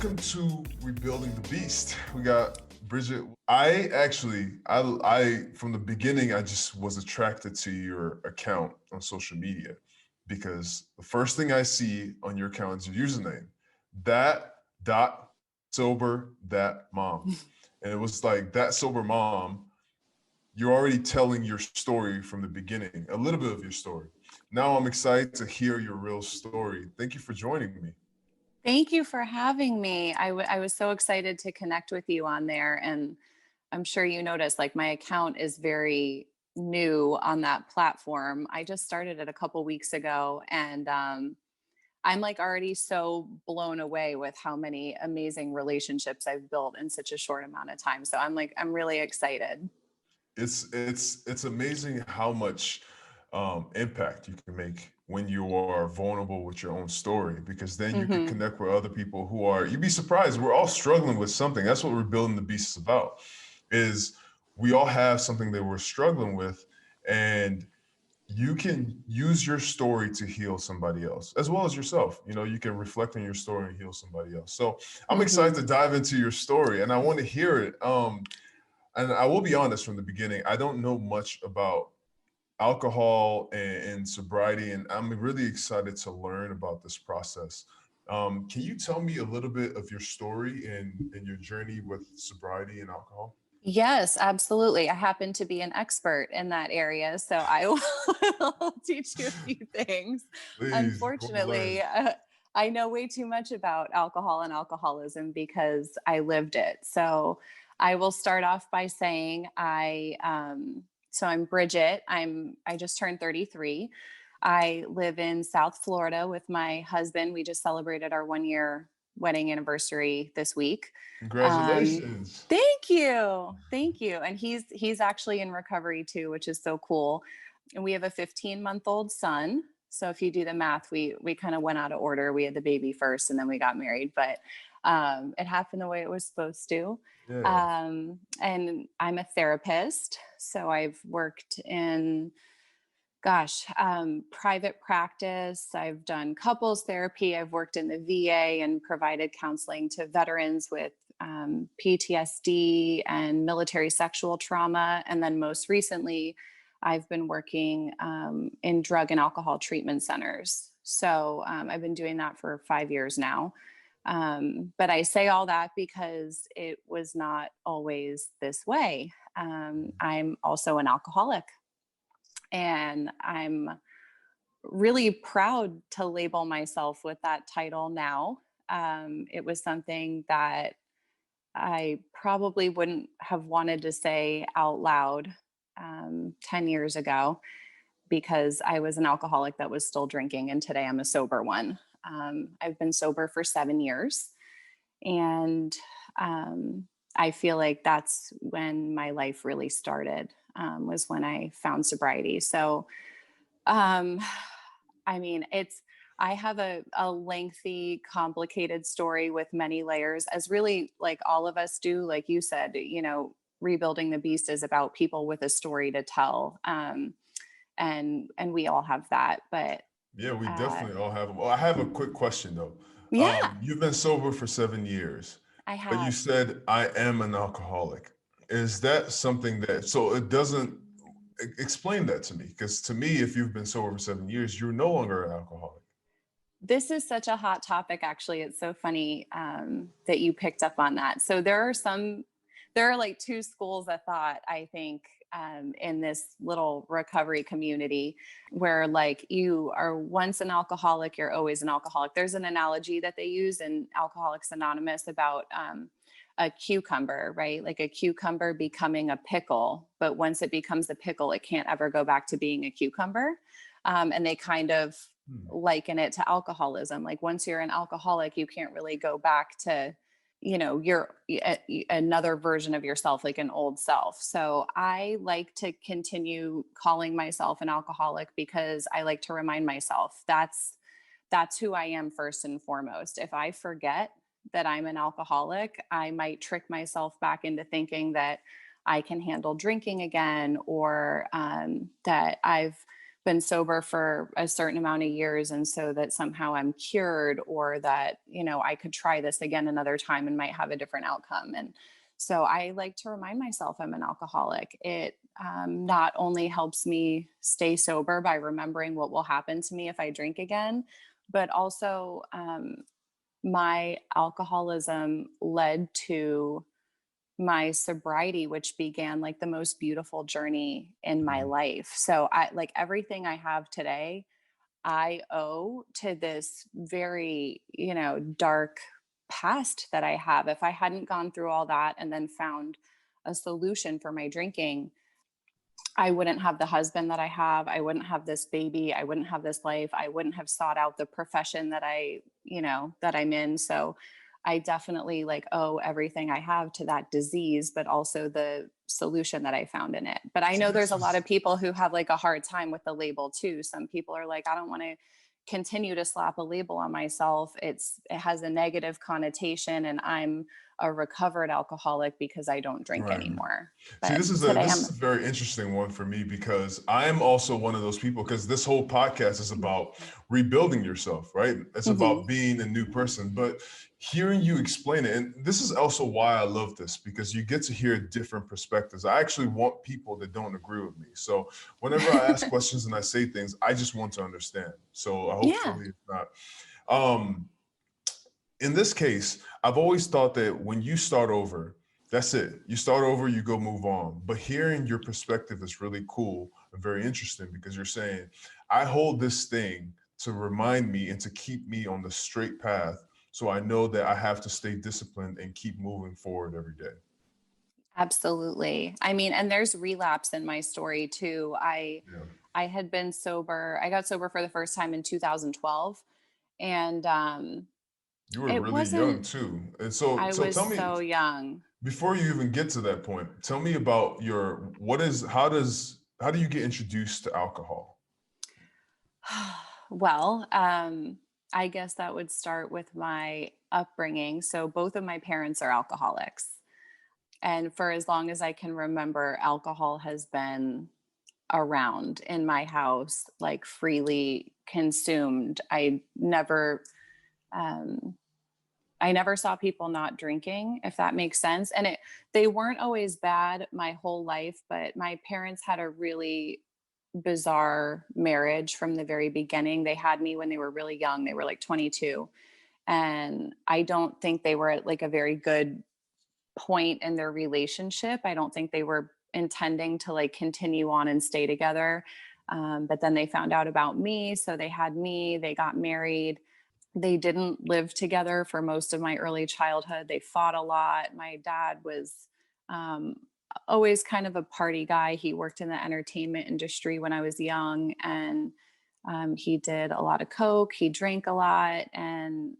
Welcome to Rebuilding the Beast. We got Bridgette. I from the beginning, I just was attracted to your account on social media because the first thing I see on your account is your username, that dot sober that mom. And it was like that sober mom, you're already telling your story from the beginning, a little bit of your story. Now I'm excited to hear your real story. Thank you for joining me. Thank you for having me. I was so excited to connect with you on there. And I'm sure you noticed, like, my account is very new on that platform. I just started it a couple weeks ago. And I'm like already so blown away with how many amazing relationships I've built in such a short amount of time. So I'm really excited. It's amazing how much impact you can make when you are vulnerable with your own story, because then you can Hmm. connect with other people who are, you'd be surprised, we're all struggling with something. That's what Rebuilding the Beast is about, is we all have something that we're struggling with, and you can use your story to heal somebody else as well as yourself. You know, you can reflect on your story and heal somebody else. So I'm excited Hmm. to dive into your story and I want to hear it. And I will be honest from the beginning, I don't know much about alcohol and sobriety, and I'm really excited to learn about this process. Can you tell me a little bit of your story and your journey with sobriety and alcohol? Yes, absolutely. I happen to be an expert in that area, so I will teach you a few things. Please, I want to Unfortunately, learn. I know way too much about alcohol and alcoholism because I lived it. So I will start off by saying so I'm Bridgette. I just turned 33. I live in South Florida with my husband. We just celebrated our 1 year wedding anniversary this week. Um, Congratulations. Thank you. Thank you. And he's actually in recovery too, which is so cool. And we have a 15-month-old son. So if you do the math, we kind of went out of order. We had the baby first and then we got married, but it happened the way it was supposed to. Yeah. And I'm a therapist. So I've worked in private practice. I've done couples therapy. I've worked in the VA and provided counseling to veterans with PTSD and military sexual trauma. And then most recently, I've been working in drug and alcohol treatment centers. So I've been doing that for 5 years now. But I say all that because it was not always this way. I'm also an alcoholic. And I'm really proud to label myself with that title now. It was something that I probably wouldn't have wanted to say out loud 10 years ago because I was an alcoholic that was still drinking, and today I'm a sober one. I've been sober for 7 years, and I feel like that's when my life really started, was when I found sobriety. So um, I mean, I have a lengthy, complicated story with many layers, as really like all of us do. Like you said, rebuilding the beast is about people with a story to tell. And we all have that. But Yeah, we uh, definitely all have. Well, I have a quick question though. yeah, You've been sober for 7 years, I but you have. said I am an alcoholic. Is that something that, so it doesn't, explain that to me? Because to me, if you've been sober for 7 years, you're no longer an alcoholic. This is such a hot topic, actually. It's so funny that you picked up on that. So there are like two schools of thought, I think, in this little recovery community where, like, you are once an alcoholic, you're always an alcoholic. There's an analogy that they use in Alcoholics Anonymous about a cucumber, right? Like a cucumber becoming a pickle, but once it becomes a pickle, it can't ever go back to being a cucumber. And they kind of Hmm. liken it to alcoholism. Like, once you're an alcoholic, you can't really go back to, your another version of yourself, like an old self. So I like to continue calling myself an alcoholic because I like to remind myself that's who I am first and foremost. If I forget that I'm an alcoholic, I might trick myself back into thinking that I can handle drinking again, or that I've been sober for a certain amount of years, and so that somehow I'm cured, or that, I could try this again another time and might have a different outcome. And so I like to remind myself I'm an alcoholic. It not only helps me stay sober by remembering what will happen to me if I drink again, but also my alcoholism led to my sobriety, which began like the most beautiful journey in my Mhm. life. So I like everything I have today, I owe to this very, dark past that I have. If I hadn't gone through all that and then found a solution for my drinking, I wouldn't have the husband that I have. I wouldn't have this baby. I wouldn't have this life. I wouldn't have sought out the profession that that I'm in. So I definitely like owe everything I have to that disease, but also the solution that I found in it. But I See, know this there's a lot is of people who have like a hard time with the label too. Some people are like, I don't want to continue to slap a label on myself. It has a negative connotation, and I'm a recovered alcoholic because I don't drink right. anymore. See, But this is a today this I'm is a very interesting one for me because I am also one of those people because this whole podcast is about rebuilding yourself, right? It's Mhm. about being a new person. But hearing you explain it, and this is also why I love this because you get to hear different perspectives. I actually want people that don't agree with me. So whenever I ask questions and I say things, I just want to understand. So Yeah, hopefully it's not. Um, in this case, I've always thought that when you start over, that's it. You start over, you go move on. But hearing your perspective is really cool and very interesting because you're saying, I hold this thing to remind me and to keep me on the straight path. So I know that I have to stay disciplined and keep moving forward every day. absolutely. I mean, and there's relapse in my story too. Yeah. I had been sober. I got sober for the first time in 2012, and You were it really young wasn't too. And so I so was tell me, so young. before you even get to that point, tell me about your what is how do you get introduced to alcohol? Well, I guess that would start with my upbringing. So both of my parents are alcoholics. And for as long as I can remember, alcohol has been around in my house, like freely consumed. Um, I never saw people not drinking, if that makes sense. And they weren't always bad my whole life, but my parents had a really bizarre marriage from the very beginning. They had me when they were really young. They were like 22. And I don't think they were at like a very good point in their relationship. I don't think they were intending to like continue on and stay together. But then they found out about me. So they had me, they got married. They didn't live together for most of my early childhood. They fought a lot. My dad was um, always kind of a party guy. He worked in the entertainment industry when I was young, and he did a lot of coke. He drank a lot, and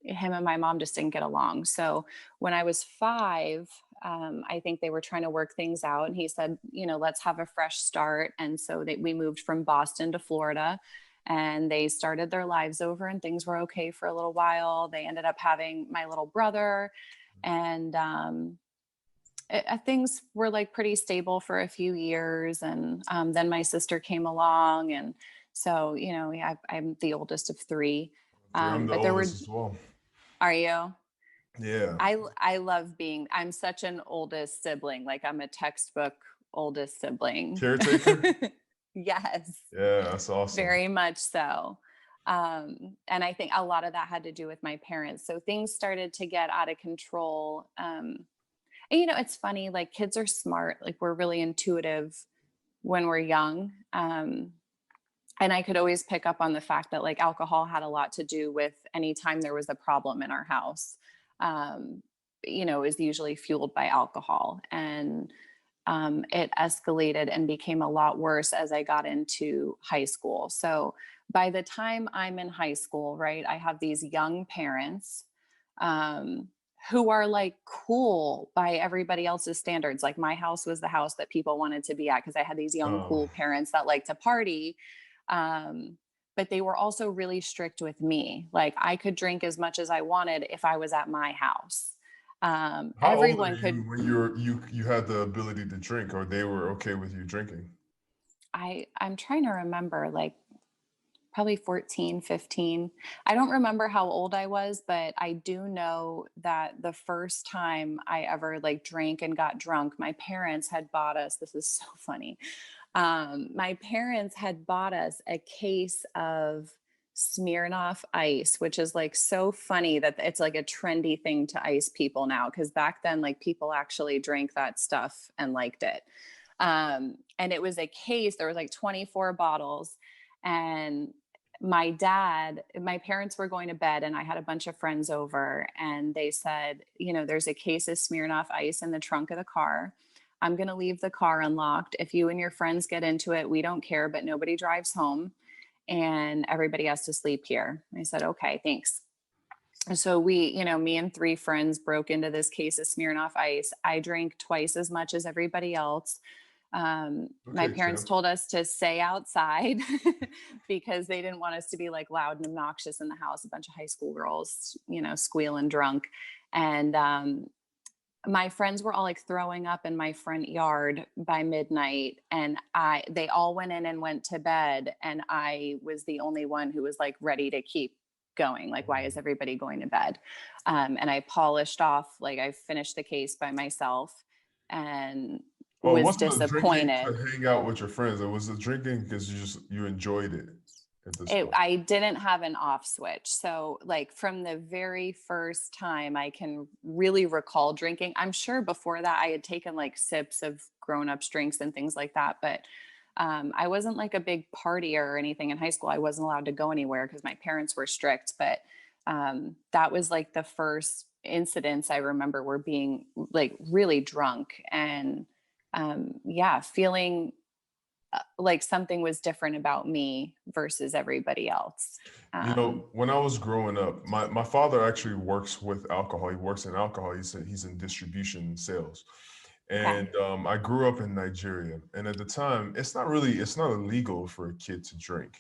him and my mom just didn't get along. So when I was 5, I think they were trying to work things out, and he said, let's have a fresh start. And so we moved from Boston to Florida, and they started their lives over, and things were okay for a little while. They ended up having my little brother, and things were like pretty stable for a few years. And then my sister came along, and so I'm the oldest of 3. I'm the But there oldest were as well. Are you? Yeah. I love being I'm such an oldest sibling. Like I'm a textbook oldest sibling. Caretaker? Yes, Yeah, that's awesome. very much so. And I think a lot of that had to do with my parents. So things started to get out of control. And it's funny, like kids are smart, like we're really intuitive when we're young. And I could always pick up on the fact that like alcohol had a lot to do with any time there was a problem in our house. Um, it was usually fueled by alcohol. And it escalated and became a lot worse as I got into high school. So by the time I'm in high school, right, I have these young parents um, who are like cool by everybody else's standards. Like my house was the house that people wanted to be at because I had these young, Oh, cool parents that like to party. Um, but they were also really strict with me. Like I could drink as much as I wanted if I was at my house. how old are Everyone you could when you had the ability to drink, or they were okay with you drinking? I'm trying to remember, like probably 14, 15. I don't remember how old I was, but I do know that the first time I ever like drank and got drunk, my parents had bought us, this is so funny. My parents had bought us a case of Smirnoff Ice, which is like so funny that it's like a trendy thing to ice people now. Cause back then, like people actually drank that stuff and liked it. And it was a case, there was like 24 bottles. And my parents were going to bed and I had a bunch of friends over and they said, there's a case of Smirnoff Ice in the trunk of the car. I'm going to leave the car unlocked. If you and your friends get into it, we don't care, but nobody drives home and everybody has to sleep here. I said, okay, thanks. And so me and three friends broke into this case of Smirnoff Ice. I drank twice as much as everybody else. My Okay, parents champ. told us to stay outside because they didn't want us to be like loud and obnoxious in the house. A bunch of high school girls, squealing drunk. And my friends were all like throwing up in my front yard by midnight. And they all went in and went to bed. And I was the only one who was like ready to keep going. Like, why is everybody going to bed? And I polished off, like I finished the case by myself and Well, it was wasn't a drinking to disappointed. hang out with your friends. It was a drinking because you enjoyed it at this point. I didn't have an off switch. So, like, from the very first time I can really recall drinking, I'm sure before that I had taken like sips of grown ups drinks and things like that. But I wasn't like a big partier or anything in high school. I wasn't allowed to go anywhere because my parents were strict. But that was like the first incidents I remember were being like really drunk and yeah, feeling like something was different about me versus everybody else. When I was growing up, my father actually works with alcohol. He works in alcohol. He's in distribution sales. Okay. And I grew up in Nigeria. And at the time, it's not illegal for a kid to drink.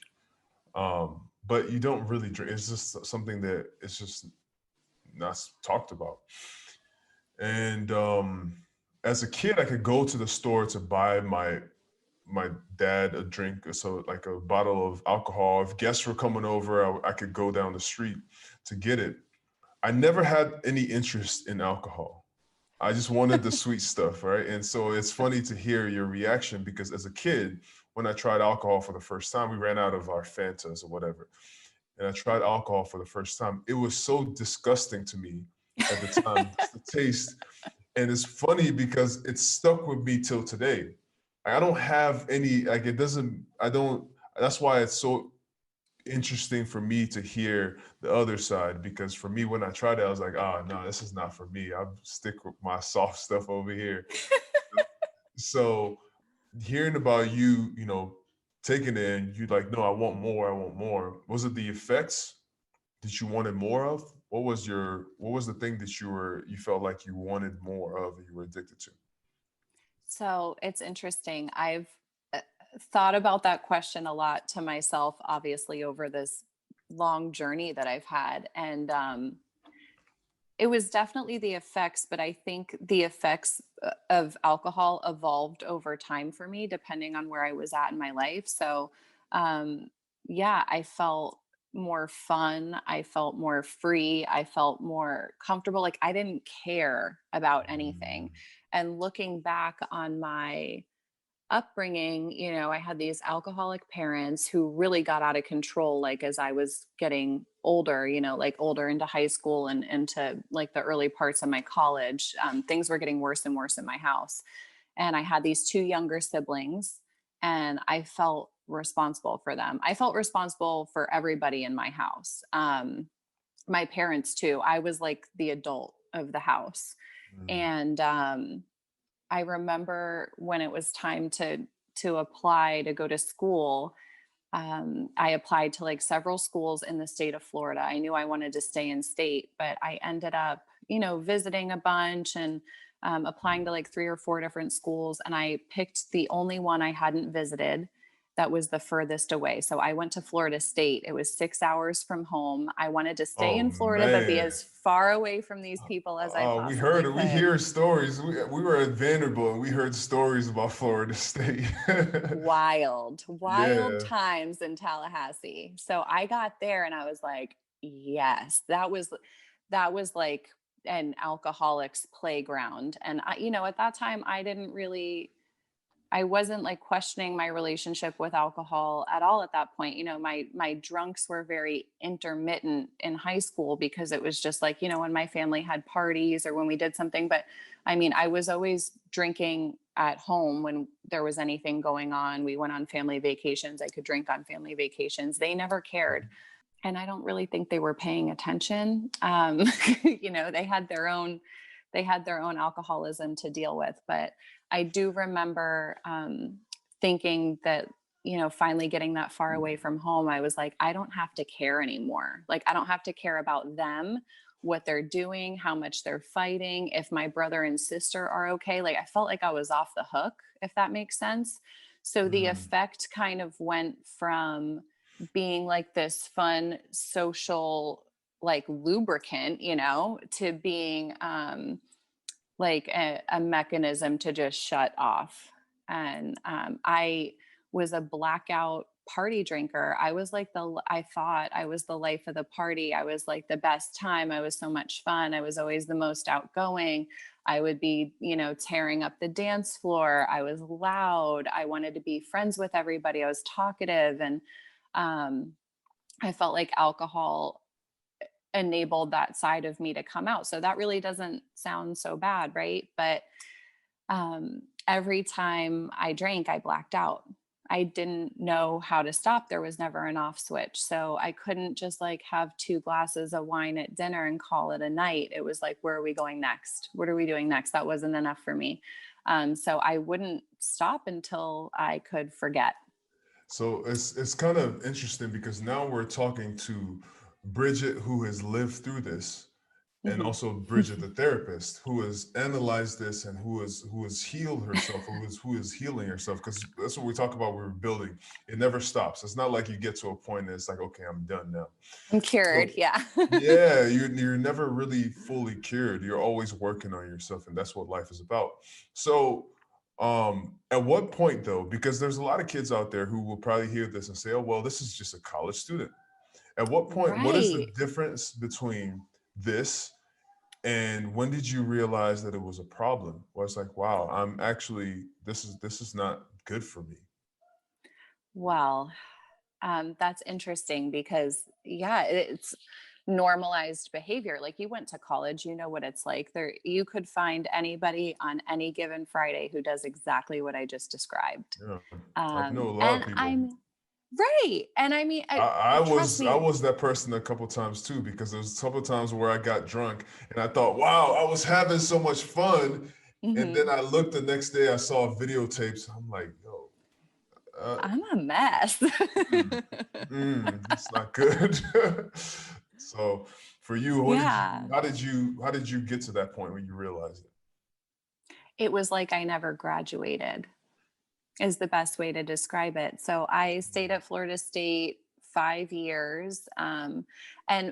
But you don't really drink. It's just something that it's just not talked about. And as a kid, I could go to the store to buy my dad a drink, so like a bottle of alcohol. If guests were coming over, I could go down the street to get it. I never had any interest in alcohol. I just wanted the sweet stuff, right? And so it's funny to hear your reaction because as a kid, when I tried alcohol for the first time, we ran out of our Fantas or whatever. And I tried alcohol for the first time. It was so disgusting to me at the time, just the taste. And it's funny because it's stuck with me till today. I don't have any, like, it doesn't, I don't, that's why it's so interesting for me to hear the other side. Because for me, when I tried it, I was like, oh, no, this is not for me. I'll stick with my soft stuff over here. So hearing about you, taking it and you like, no, I want more. Was it the effects that you wanted more of? What was the thing that you felt like you wanted more of and you were addicted to? So it's interesting. I've thought about that question a lot to myself, obviously, over this long journey that I've had. And it was definitely the effects, but I think the effects of alcohol evolved over time for me, depending on where I was at in my life. So, yeah, I felt more fun. I felt more free. I felt more comfortable. Like I didn't care about anything. Mm. And looking back on my upbringing, I had these alcoholic parents who really got out of control, like as I was getting older, like older into high school and into like the early parts of my college. Things were getting worse and worse in my house. And I had these two younger siblings, and I felt responsible for them. I felt responsible for everybody in my house. My parents, too. I was like the adult of the house. Mm. And I remember when it was time to apply to go to school. I applied to like several schools in the state of Florida. I knew I wanted to stay in state, but I ended up, visiting a bunch and applying to like three or four different schools. And I picked the only one I hadn't visited. that was the furthest away. So I went to Florida State. It was 6 hours from home. I wanted to stay Oh in Florida, but be man. as far away from these people as I We heard possibly it. We could. hear stories. We were at Vanderbilt and we heard stories about Florida State. Wild Yeah. times in Tallahassee. So I got there and I was like, yes, that was like an alcoholic's playground. And at that time I wasn't like questioning my relationship with alcohol at all at that point. My drunks were very intermittent in high school because it was just like, when my family had parties or when we did something. But I mean, I was always drinking at home when there was anything going on. We went on family vacations. I could drink on family vacations. They never cared. And I don't really think they were paying attention. They had their own alcoholism to deal with. But I do remember thinking that, finally getting that far away from home, I was like, I don't have to care anymore. Like, I don't have to care about them, what they're doing, how much they're fighting, if my brother and sister are okay. Like, I felt like I was off the hook, if that makes sense. So the Mm, effect kind of went from being like this fun social like lubricant, to being like a mechanism to just shut off. And I was a blackout party drinker. I thought I was the life of the party. I was like the best time. I was so much fun. I was always the most outgoing. I would be, tearing up the dance floor. I was loud. I wanted to be friends with everybody. I was talkative. And um, I felt like alcohol enabled that side of me to come out. So that really doesn't sound so bad, right? But every time I drank, I blacked out. I didn't know how to stop. There was never an off switch. So I couldn't just like have 2 glasses of wine at dinner and call it a night. It was like, where are we going next? What are we doing next? That wasn't enough for me. So I wouldn't stop until I could forget. so it's kind of interesting because now we're talking to Bridgette, who has lived through this, and Mhm. also Bridgette, the therapist, who has analyzed this and who has healed herself, who is healing herself. Because that's what we talk about. We're building. It never stops. It's not like you get to a point and it's like, okay, I'm done now. I'm cured. So Yeah. yeah, you're never really fully cured. You're always working on yourself, and that's what life is about. So at what point though, because there's a lot of kids out there who will probably hear this and say, oh well, this is just a college student. At what point, what is the Right. difference between this and when did you realize that it was a problem? Well, it's like, wow, I'm actually this is not good for me. Well, that's interesting because, yeah, it's normalized behavior. Like, you went to college, you know what it's like. There, you could find anybody on any given Friday who does exactly what I just described. Yeah, I know a lot And of people. I'm right. And I mean, I trust was I me. was that person a couple times too because there was a couple times where I got drunk and I thought, wow, I was having so much fun, and then Mhm, I looked the next day, I saw videotapes. I'm like, yo, uh, I'm a mess. mm, it's not good. So for you, what did you? Yeah. How did you get to that point when you realized it? It was like I never graduated, is the best way to describe it. So I stayed at Florida State 5 years. And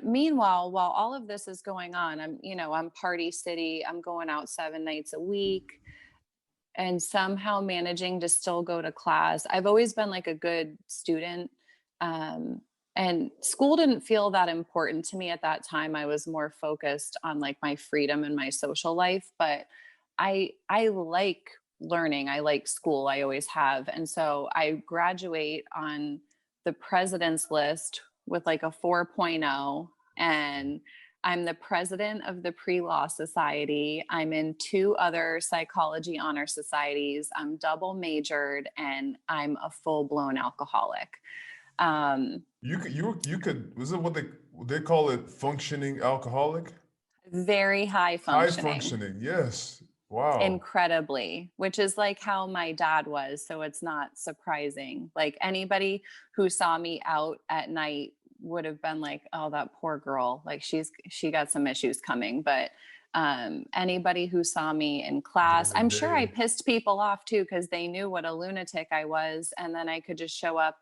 meanwhile, while all of this is going on, I'm party city. I'm going out 7 nights a week and somehow managing to still go to class. I've always been like a good student. Um, and school didn't feel that important to me at that time. I was more focused on like my freedom and my social life, but I like learning. I like school. I always have. And so I graduate on the president's list with like a 4.0, and I'm the president of the Pre Law Society. I'm in 2 other psychology honor societies. I'm double majored and I'm a full blown alcoholic. Um, You could was it what they call it, functioning alcoholic? Very high High functioning, functioning, yes. Wow. incredibly, which is like how my dad was. So it's not surprising. Like, anybody who saw me out at night would have been like, oh, that poor girl, like she got some issues coming. But anybody who saw me in class, during the I'm sure I day. pissed people off too, because they knew what a lunatic I was. And then I could just show up,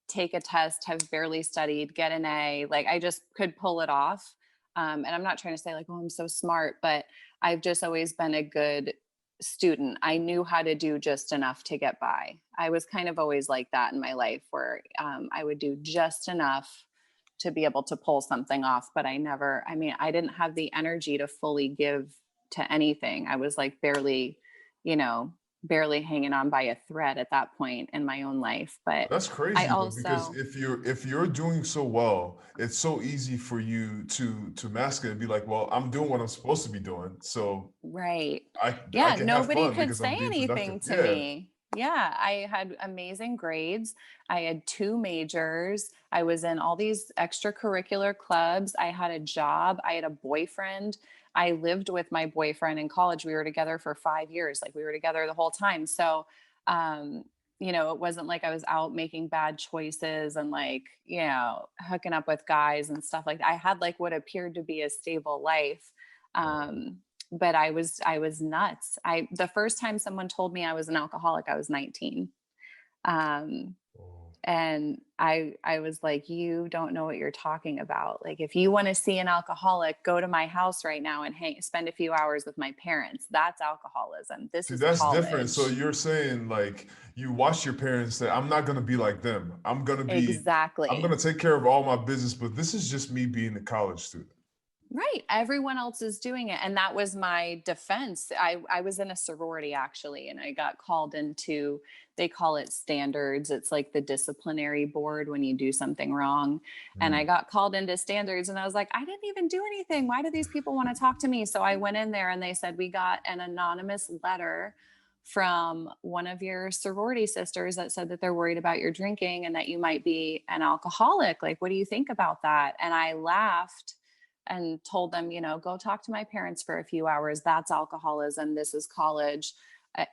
take a test, have barely studied, get an A. Like I just could pull it off. And I'm not trying to say like, oh, I'm so smart, but I've just always been a good student. I knew how to do just enough to get by. I was kind of always like that in my life, where I would do just enough to be able to pull something off. But I mean, I didn't have the energy to fully give to anything. I was like barely, you know, barely hanging on by a thread at that point in my own life. But That's I crazy though, because also, if you're doing so well, it's so easy for you to mask it and be like, well, I'm doing what I'm supposed to be doing, so right. I Yeah, can have nobody fun could because I'm say being productive. anything to Yeah. me. Yeah, I had amazing grades. I had two majors. I was in all these extracurricular clubs. I had a job. I had a boyfriend. I lived with my boyfriend in college. We were together for 5 years. Like we were together the whole time. So, um, it wasn't like I was out making bad choices and like, hooking up with guys and stuff like that. I had like what appeared to be a stable life. Oh, Um, but I was nuts. The first time someone told me I was an alcoholic, I was 19. Um, oh. and I was like, you don't know what you're talking about. Like, if you want to see an alcoholic, go to my house right now and spend a few hours with my parents. That's alcoholism. This See, is that's different. So college. you're saying like you watch your parents say, I'm not gonna be like them. I'm Exactly. gonna take care of all my business, but this is just me being a college student. Right. Everyone else is doing it. And that was my defense. I was in a sorority actually, and I got called into, they call it standards. It's like the disciplinary board when you do something wrong. And I Mm. got called into standards, and I was like, I didn't even do anything. Why do these people want to talk to me? So I went in there and they said, we got an anonymous letter from one of your sorority sisters that said that they're worried about your drinking and that you might be an alcoholic. Like, what do you think about that? And I laughed and told them, go talk to my parents for a few hours. That's alcoholism. This is college.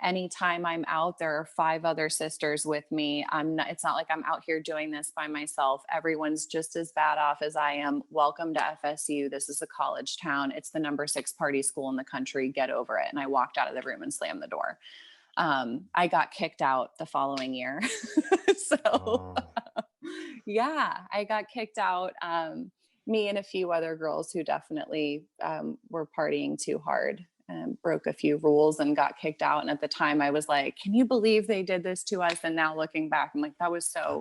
Anytime I'm out, there are 5 other sisters with me. It's not like I'm out here doing this by myself. Everyone's just as bad off as I am. Welcome to FSU. This is a college town. It's the number 6 party school in the country. Get over it. And I walked out of the room and slammed the door. I got kicked out the following year. So Oh. yeah, I got kicked out. Me and a few other girls who definitely were partying too hard and broke a few rules and got kicked out. And at the time, I was like, can you believe they did this to us? And now looking back, I'm like, it was a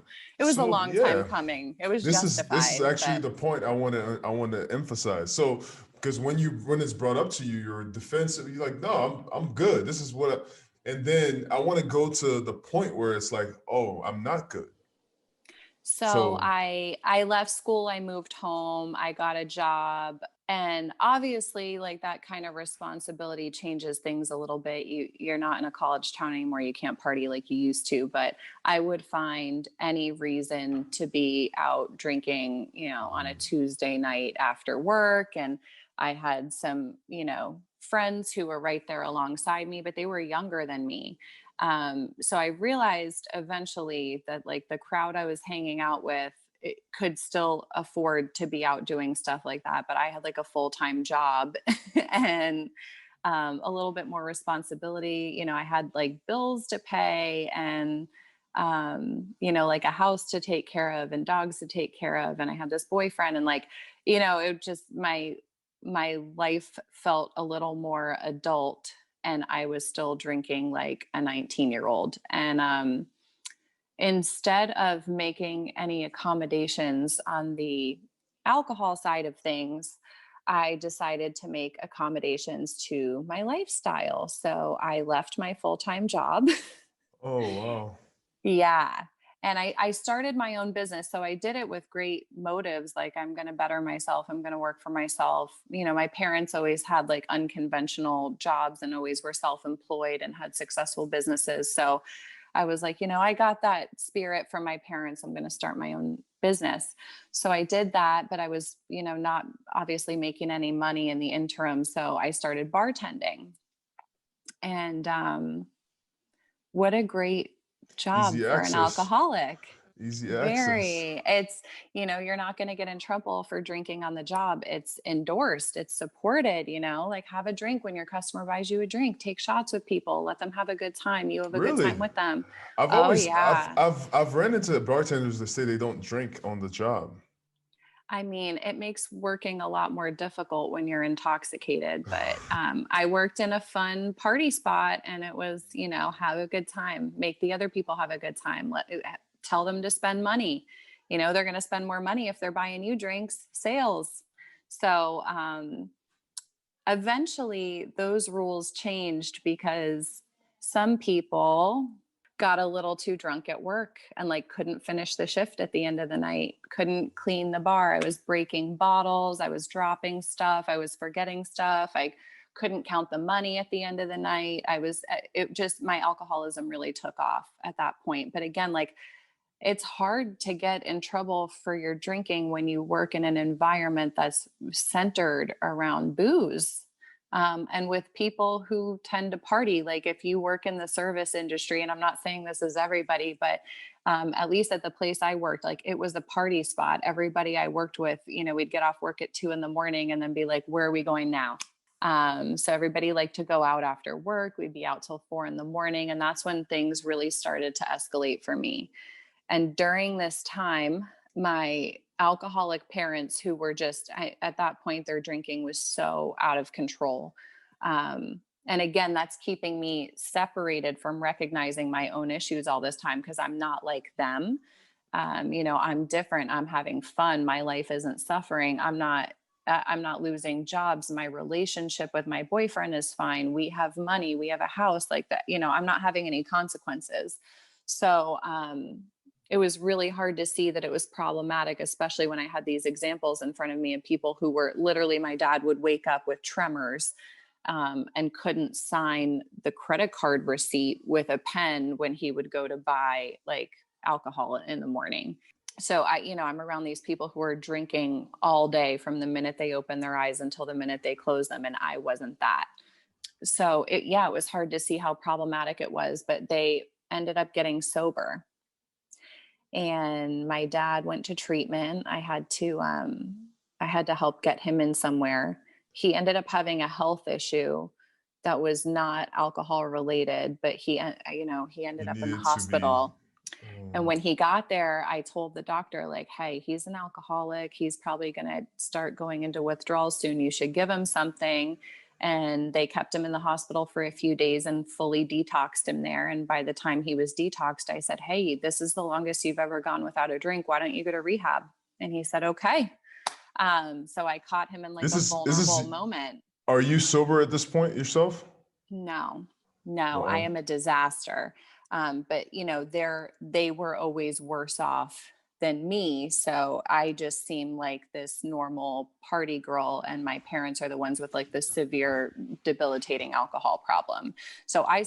So long time yeah, coming. It was this is justified, actually but the point I want to emphasize. So because when it's brought up to you, you're defensive. You're like, no, I'm good. This is and then I want to go to the point where it's like, oh, I'm not good. so So I left school, I moved home, I got a job, and obviously like that kind of responsibility changes things a little bit. You're not in a college town anymore. You can't party like you used to, but I would find any reason to be out drinking, on a mm, Tuesday night after work. And I had some, friends who were right there alongside me, but they were younger than me. So I realized eventually that like the crowd I was hanging out with, it could still afford to be out doing stuff like that, but I had like a full-time job and a little bit more responsibility. I had like bills to pay and like a house to take care of and dogs to take care of, and I had this boyfriend, and like, it just my life felt a little more adult, and I was still drinking like a 19-year-old. And instead of making any accommodations on the alcohol side of things, I decided to make accommodations to my lifestyle. So I left my full time job. oh wow. Yeah. And I started my own business. So I did it with great motives. Like, I'm going to better myself. I'm going to work for myself. My parents always had like unconventional jobs and always were self employed and had successful businesses. So I was like, I got that spirit from my parents. I'm going to start my own business. So I did that, but I was, not obviously making any money in the interim. So I started bartending. And what a great job Easy for an access. alcoholic. Easy access. Very. It's, you're not going to get in trouble for drinking on the job. It's endorsed, it's supported, like have a drink when your customer buys you a drink, take shots with people, let them have a good time. You have a good time Really? with them. I've Oh, always yeah. I've ran into bartenders that say they don't drink on the job. I mean, it makes working a lot more difficult when you're intoxicated. But I worked in a fun party spot and it was, have a good time, make the other people have a good time, tell them to spend money. They're going to spend more money if they're buying you drinks, sales. So eventually those rules changed because some people got a little too drunk at work and like couldn't finish the shift at the end of the night, couldn't clean the bar. I was breaking bottles, I was dropping stuff, I was forgetting stuff. I couldn't count the money at the end of the night. It just, my alcoholism really took off at that point. But again, like it's hard to get in trouble for your drinking when you work in an environment that's centered around booze. And with people who tend to party, like if you work in the service industry, and I'm not saying this is everybody, but at least at the place I worked, like it was a party spot. Everybody I worked with, we'd get off work at 2 a.m. and then be like, where are we going now? So everybody liked to go out after work. We'd be out till 4 a.m. And that's when things really started to escalate for me. And during this time, my alcoholic parents, who were at that point, their drinking was so out of control. And again, that's keeping me separated from recognizing my own issues all this time because I'm not like them. I'm different. I'm having fun. My life isn't suffering. I'm not losing jobs. My relationship with my boyfriend is fine. We have money. We have a house like that. I'm not having any consequences. So, it was really hard to see that it was problematic, especially when I had these examples in front of me of people who were literally, my dad would wake up with tremors and couldn't sign the credit card receipt with a pen when he would go to buy like alcohol in the morning. So I'm around these people who are drinking all day from the minute they open their eyes until the minute they close them. And I wasn't that. So it was hard to see how problematic it was, but they ended up getting sober. And my dad went to treatment. I had to help get him in somewhere. He ended up having a health issue that was not alcohol related, but he You ended up in the needed to be. hospital. And when he got there, I told the doctor, like, hey, he's an alcoholic. He's probably going to start going into withdrawal soon. You should give him something. And they kept him in the hospital for a few days and fully detoxed him there. And by the time he was detoxed, I said, hey, this is the longest you've ever gone without a drink. Why don't you go to rehab? And he said, okay. So I caught him in like a This vulnerable is. moment. Are you sober at this point yourself? No, I Wow. am a disaster. But they were always worse off than me. So I just seem like this normal party girl, and my parents are the ones with like the severe debilitating alcohol problem. So I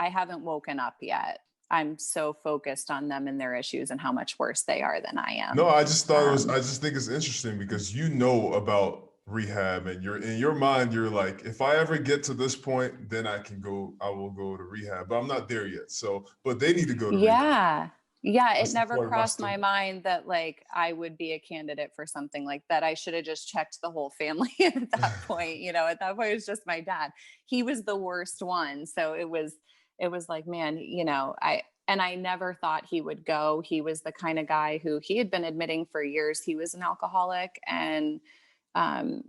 haven't woken up yet. I'm so focused on them and their issues and how much worse they are than I No, am. I just thought it was. I Um, just think it's interesting because you know about rehab, and you're in your mind. You're like, if I ever get to this point, then I can go. I will go to rehab, but I'm not there yet. So, but they need to go to rehab. Yeah. Yeah, it That's the never part of my crossed my story. mind that like I would be a candidate for something like that. I should have just checked the whole family at that point. At that point it was just my dad. He was the worst one. So it was like, man, I never thought he would go. He was the kind of guy who he had been admitting for years he was an alcoholic. And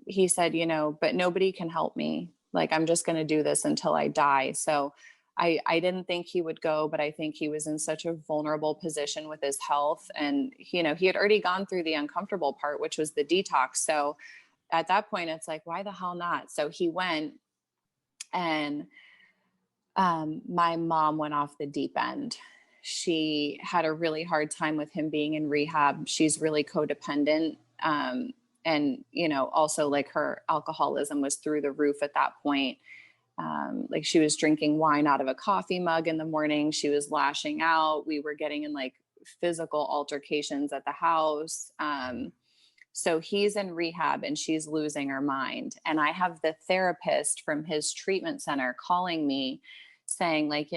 he said, but nobody can help me. Like, I'm just going to do this until I die. So I didn't think he would go, but I think he was in such a vulnerable position with his health. And, he had already gone through the uncomfortable part, which was the detox. So at that point, it's like, why the hell not? So he went, and my mom went off the deep end. She had a really hard time with him being in rehab. She's really codependent. And, also like her alcoholism was through the roof at that point. Like she was drinking wine out of a coffee mug in the morning. She was lashing out. We were getting in like physical altercations at the house. So he's in rehab and she's losing her mind. And I have the therapist from his treatment center calling me saying like,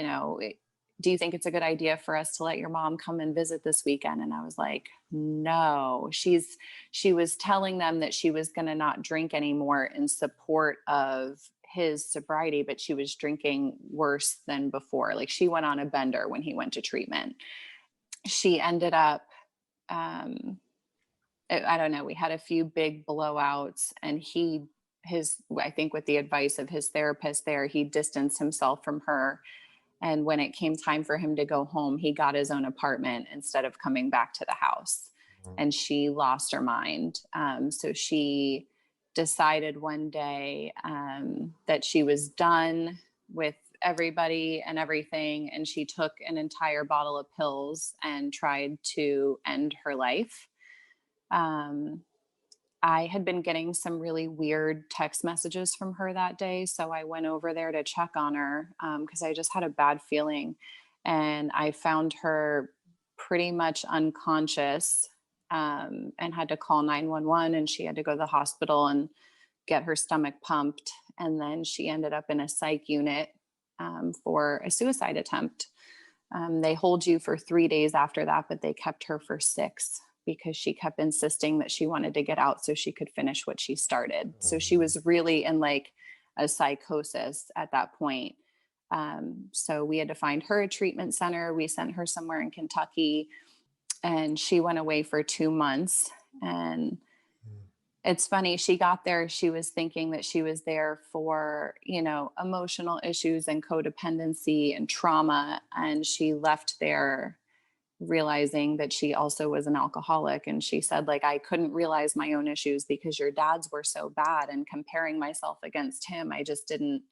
do you think it's a good idea for us to let your mom come and visit this weekend? And I was like, no. She was telling them that she was going to not drink anymore in support of his sobriety, but she was drinking worse than before. Like, she went on a bender when he went to treatment. She ended up, I don't know, we had a few big blowouts, and I think with the advice of his therapist there, he distanced himself from her. And when it came time for him to go home, he got his own apartment instead of coming back to the house. And she lost her mind. So she decided one day that she was done with everybody and everything. And she took an entire bottle of pills and tried to end her life. I had been getting some really weird text messages from her that day. So I went over there to check on her because I just had a bad feeling. And I found her pretty much unconscious, and had to call 911, and she had to go to the hospital and get her stomach pumped. And then she ended up in a psych unit for a suicide attempt. They hold you for 3 days after that, but they kept her for 6 because she kept insisting that she wanted to get out so she could finish what she started. So she was really in like a psychosis at that point. So we had to find her a treatment center. We sent her somewhere in Kentucky, and she went away for 2 months. And it's funny, she got there, she was thinking that she was there for, emotional issues and codependency and trauma. And she left there realizing that she also was an alcoholic. And she said, like, I couldn't realize my own issues because your dad's were so bad, and comparing myself against him, I just didn't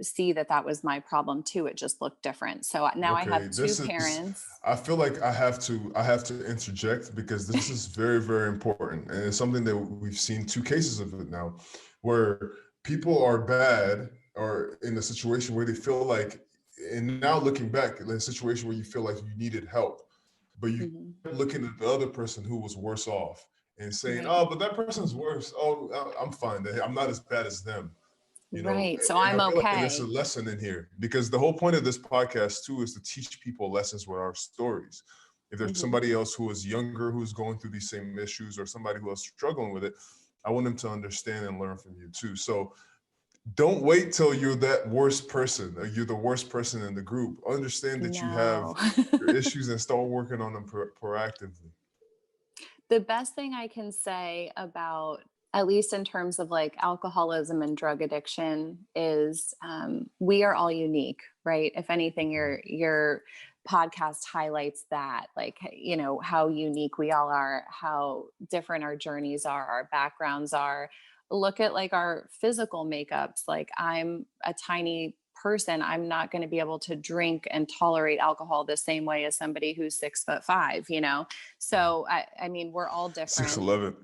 see that was my problem too. It just looked different. So now I have two parents. I feel like I have to interject because this is very, very important. And it's something that we've seen 2 cases of it now, where people are bad or in a situation where they feel like, and now looking back, in a situation where you feel like you needed help, but you looking at the other person who was worse off and saying, Right. oh, but that person's worse. Oh, I'm fine. I'm not as bad as them. Right. So And I'm I feel like there's a okay. lesson in here because the whole point of this podcast too is to teach people lessons with our stories. If there's somebody else who is younger who's going through these same issues, or somebody who is struggling with it, I want them to understand and learn from you too. So don't wait till you're that worst person, or you're the worst person in the group. Understand that you have No. your issues and start working on them proactively. The best thing I can say about, at least in terms of like alcoholism and drug addiction, is we are all unique, right? If anything, your podcast highlights that, like, how unique we all are, how different our journeys are, our backgrounds are. Look at like our physical makeups. Like, I'm a tiny person. I'm not going to be able to drink and tolerate alcohol the same way as somebody who's 6'5", So, I mean, we're all different. 6'11".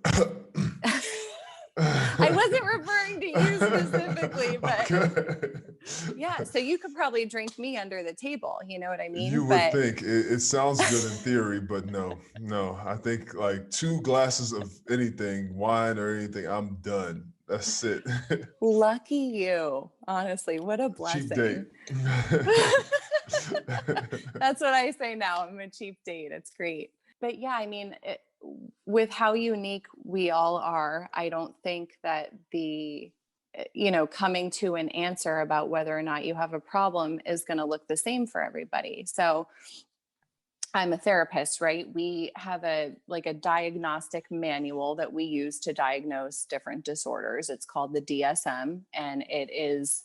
I wasn't referring to you specifically, but Okay. yeah. So you could probably drink me under the table. You know what I mean? You would But think it sounds good in theory, but no. I think like 2 glasses of anything, wine or anything, I'm done. That's it. lucky you, honestly, what a Cheap date. blessing. That's what I say now. I'm a cheap date. It's great. But yeah, I mean, with how unique we all are, I don't think that coming to an answer about whether or not you have a problem is going to look the same for everybody. So I'm a therapist, right? We have a diagnostic manual that we use to diagnose different disorders. It's called the DSM, and it is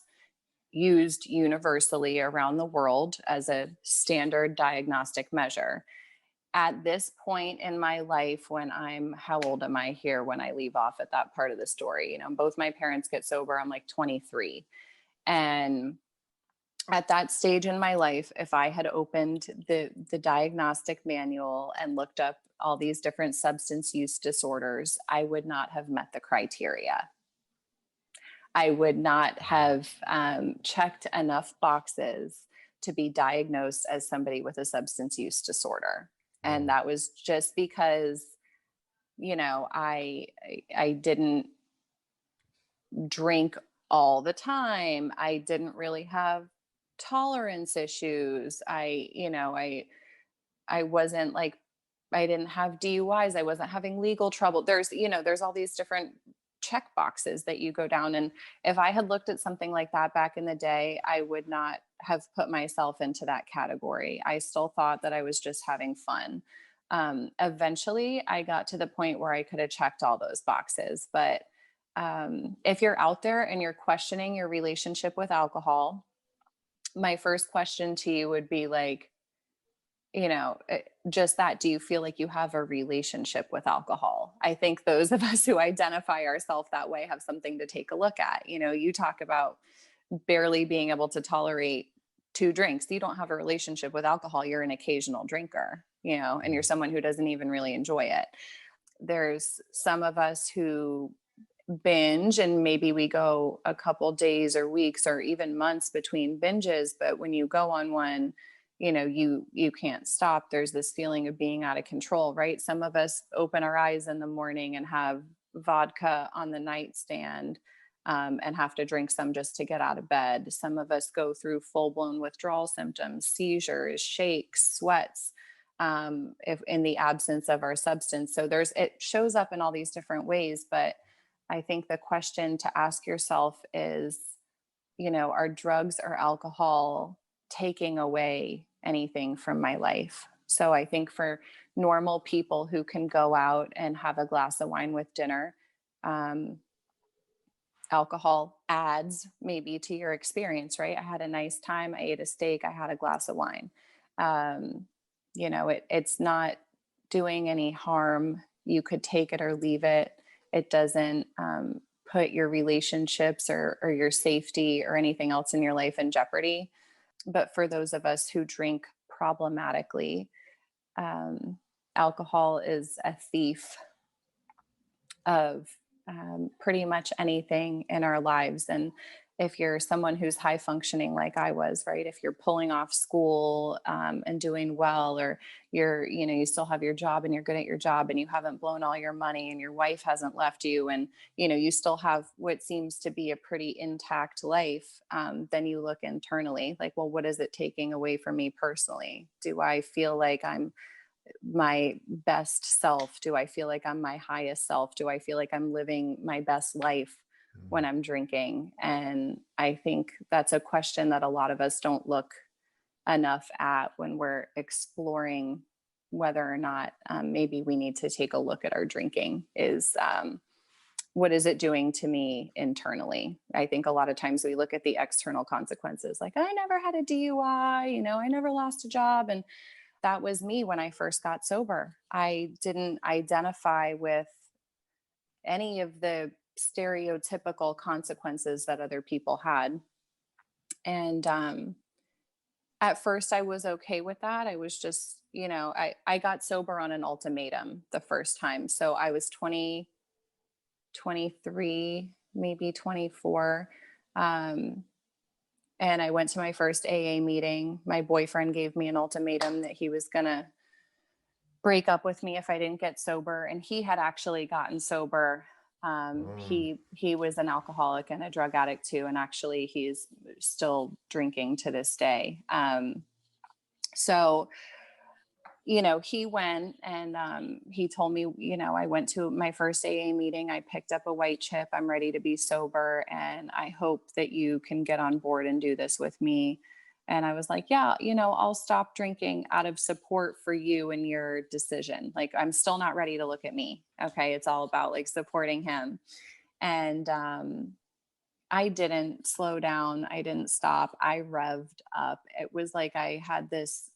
used universally around the world as a standard diagnostic measure. At this point in my life, how old am I here when I leave off at that part of the story? Both my parents get sober. I'm like 23. And at that stage in my life, if I had opened the diagnostic manual and looked up all these different substance use disorders, I would not have met the criteria. I would not have checked enough boxes to be diagnosed as somebody with a substance use disorder. And that was just because, I didn't drink all the time. I didn't really have tolerance issues. I wasn't like, I didn't have DUIs. I wasn't having legal trouble. There's all these different check boxes that you go down. And if I had looked at something like that back in the day, I would not have put myself into that category. I still thought that I was just having fun. Eventually, I got to the point where I could have checked all those boxes. But if you're out there and you're questioning your relationship with alcohol, my first question to you would be like, just that, do you feel like you have a relationship with alcohol? I think those of us who identify ourselves that way have something to take a look at. You talk about barely being able to tolerate 2 drinks. You don't have a relationship with alcohol. You're an occasional drinker, and you're someone who doesn't even really enjoy it. There's some of us who binge, and maybe we go a couple days or weeks or even months between binges, but when you go on one, you can't stop. There's this feeling of being out of control, right? Some of us open our eyes in the morning and have vodka on the nightstand, and have to drink some just to get out of bed. Some of us go through full-blown withdrawal symptoms, seizures, shakes, sweats, if in the absence of our substance. So it shows up in all these different ways. But I think the question to ask yourself is, are drugs or alcohol taking away anything from my life? So I think for normal people who can go out and have a glass of wine with dinner, alcohol adds maybe to your experience, right? I had a nice time. I ate a steak. I had a glass of wine. It's not doing any harm. You could take it or leave it. It doesn't put your relationships or your safety or anything else in your life in jeopardy. But for those of us who drink problematically, alcohol is a thief of pretty much anything in our lives. And if you're someone who's high functioning like I was, right? If you're pulling off school and doing well, or you still have your job and you're good at your job and you haven't blown all your money and your wife hasn't left you, and you still have what seems to be a pretty intact life, then you look internally like, well, what is it taking away from me personally? Do I feel like I'm my best self? Do I feel like I'm my highest self? Do I feel like I'm living my best life when I'm drinking? And I think that's a question that a lot of us don't look enough at when we're exploring whether or not maybe we need to take a look at our drinking. What is it doing to me internally? I think a lot of times we look at the external consequences, like, I never had a DUI, I never lost a job. And that was me when I first got sober. I didn't identify with any of the stereotypical consequences that other people had. And at first, I was okay with that. I was just, I got sober on an ultimatum the first time. So I was 20, 23, maybe 24. And I went to my first AA meeting. My boyfriend gave me an ultimatum that he was going to break up with me if I didn't get sober. And he had actually gotten sober. He was an alcoholic and a drug addict too. And actually he's still drinking to this day. So he went and he told me, I went to my first AA meeting. I picked up a white chip. I'm ready to be sober. And I hope that you can get on board and do this with me. And I was like, yeah, I'll stop drinking out of support for you and your decision. Like, I'm still not ready to look at me. Okay. It's all about like supporting him. And I didn't slow down. I didn't stop. I revved up. It was like I had this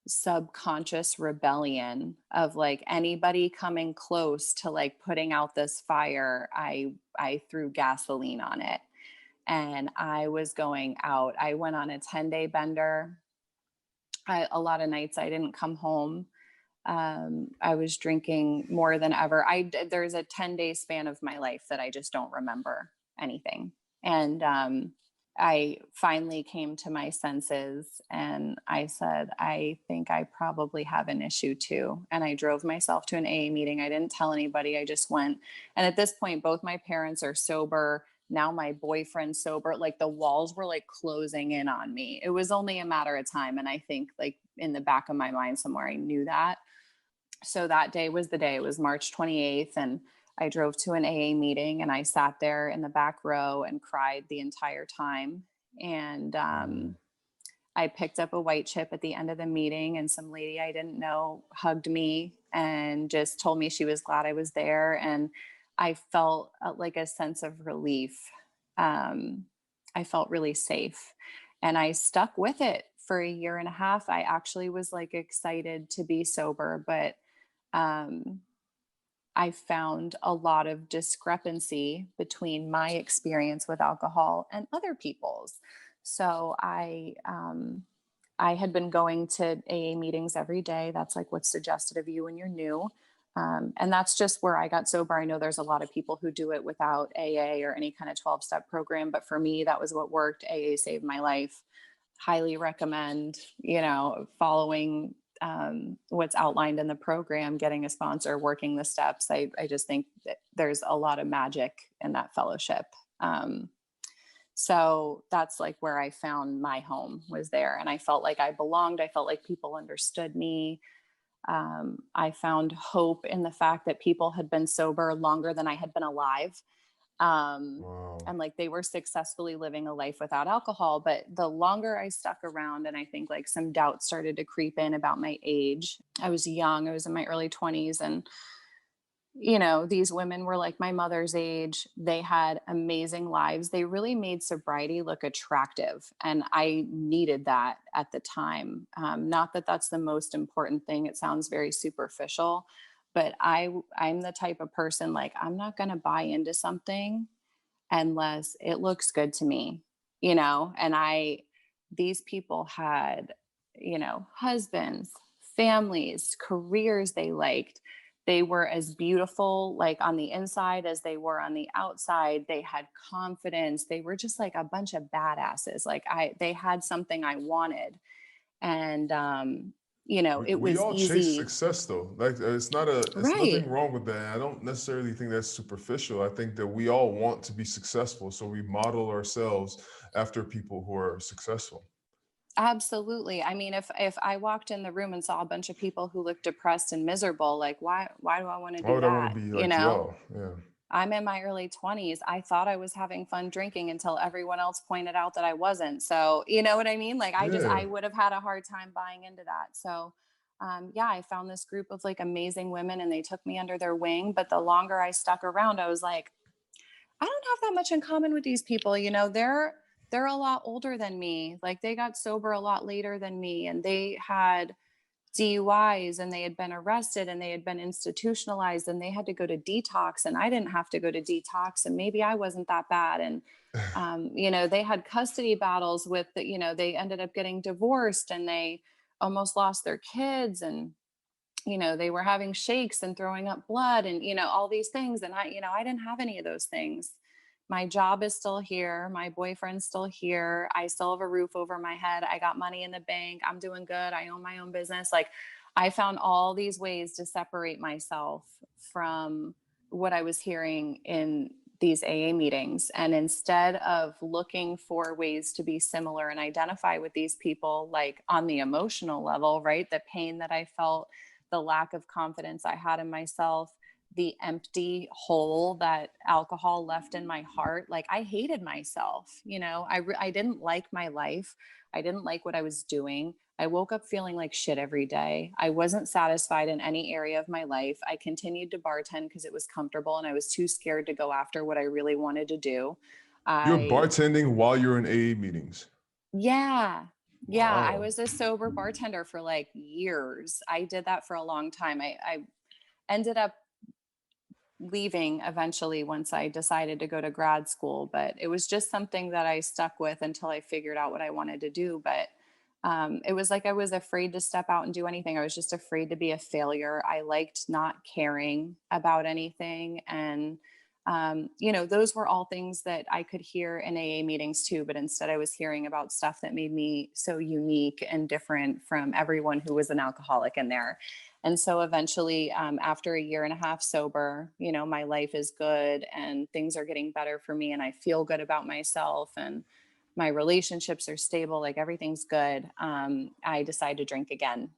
subconscious rebellion of like anybody coming close to like putting out this fire, I threw gasoline on it, and I was going out. I went on a 10-day bender. A lot of nights I didn't come home. I was drinking more than ever. There's a 10-day span of my life that I just don't remember anything. And I finally came to my senses and I said, I think I probably have an issue too. And I drove myself to an AA meeting. I didn't tell anybody. I just went. And at this point, both my parents are sober. now my boyfriend's sober. Like the walls were like closing in on me. It was only a matter of time. And I think like in the back of my mind somewhere, I knew that. So that day was the day. It was March 28th. And I drove to an AA meeting and I sat there in the back row and cried the entire time. And I picked up a white chip at the end of the meeting, and some lady I didn't know hugged me and just told me she was glad I was there. And I felt like a sense of relief. I felt really safe, and I stuck with it for a year and a half. I actually was like excited to be sober, but um, I found a lot of discrepancy between my experience with alcohol and other people's. So I had been going to AA meetings every day. That's like what's suggested of you when you're new. And that's just where I got sober. I know there's a lot of people who do it without AA or any kind of 12-step program, but for me, that was what worked. AA saved my life. Highly recommend, following what's outlined in the program, getting a sponsor, working the steps. I just think that there's a lot of magic in that fellowship. So that's like where I found my home, was there. And I felt like I belonged. I felt like people understood me. I found hope in the fact that people had been sober longer than I had been alive. Wow. And like they were successfully living a life without alcohol. But the longer I stuck around, and I think like some doubt started to creep in about my age. I was young, I was in my early 20s. And, these women were like my mother's age. They had amazing lives. They really made sobriety look attractive. And I needed that at the time. Not that that's the most important thing. It sounds very superficial, but I'm the type of person, like, I'm not going to buy into something unless it looks good to me, and these people had, husbands, families, careers they liked. They were as beautiful, like on the inside, as they were on the outside. They had confidence. They were just like a bunch of badasses. Like they had something I wanted. And, it We was all chase easy. success though. Like it's nothing Right. wrong with that. I don't necessarily think that's superficial. I think that we all want to be successful. So we model ourselves after people who are successful. Absolutely. I mean, if I walked in the room and saw a bunch of people who looked depressed and miserable, like why do I want to Why do would I want that? to be like y'all? Yeah. I'm in my early 20s. I thought I was having fun drinking until everyone else pointed out that I wasn't. So, you know what I mean? Like Yeah. I would have had a hard time buying into that. So, yeah, I found this group of like amazing women and they took me under their wing. But the longer I stuck around, I was like, I don't have that much in common with these people. They're a lot older than me. Like they got sober a lot later than me, and they had DUIs and they had been arrested and they had been institutionalized and they had to go to detox, and I didn't have to go to detox, and maybe I wasn't that bad. And they had custody battles with they ended up getting divorced and they almost lost their kids, and they were having shakes and throwing up blood and, all these things. And I didn't have any of those things. My job is still here. My boyfriend's still here. I still have a roof over my head. I got money in the bank. I'm doing good. I own my own business. Like I found all these ways to separate myself from what I was hearing in these AA meetings. And instead of looking for ways to be similar and identify with these people, like on the emotional level, right? The pain that I felt, the lack of confidence I had in myself, the empty hole that alcohol left in my heart. Like I hated myself. I didn't like my life. I didn't like what I was doing. I woke up feeling like shit every day. I wasn't satisfied in any area of my life. I continued to bartend because it was comfortable and I was too scared to go after what I really wanted to do. You're I bartending while you're in AA meetings. Yeah. Yeah, I Wow. was a sober bartender for like years. I did that for a long time. I ended up leaving eventually once I decided to go to grad school, but it was just something that I stuck with until I figured out what I wanted to do. But it was like I was afraid to step out and do anything. I was just afraid to be a failure. I liked not caring about anything. And Those were all things that I could hear in AA meetings too, but instead I was hearing about stuff that made me so unique and different from everyone who was an alcoholic in there. And so eventually, after a year and a half sober, my life is good and things are getting better for me and I feel good about myself and my relationships are stable, like everything's good. I decide to drink again.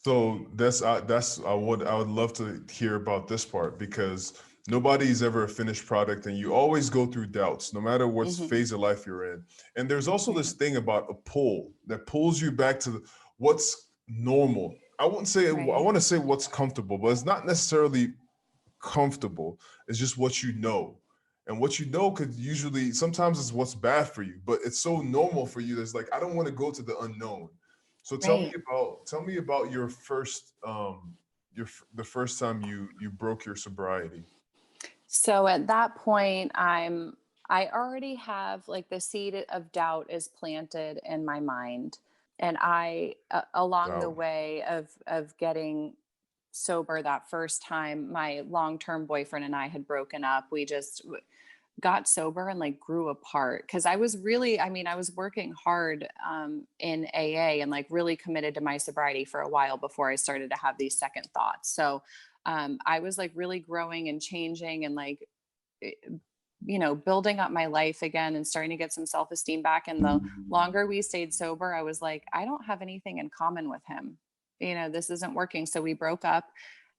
So that's I would love to hear about this part, because nobody's ever a finished product and you always go through doubts no matter what Hmm. phase of life you're in. And there's also this Right. thing about a pull that pulls you back to what's normal. I wouldn't say I Right. want to say what's comfortable, but it's not necessarily comfortable. It's just what you know. And what you know could usually sometimes is what's bad for you, but it's so normal for you. That's like, I don't want to go to the unknown. So Right. tell me about your first the first time you broke your sobriety. So at that point, I already have like the seed of doubt is planted in my mind. And along the Doubt. way of getting sober that first time, my long-term boyfriend and I had broken up. We just got sober and like grew apart because I was working hard in AA and like really committed to my sobriety for a while before I started to have these second thoughts. So I was like really growing and changing and like eh, building up my life again and starting to get some self-esteem back. And the longer we stayed sober, I was like, I don't have anything in common with him. This isn't working. So we broke up.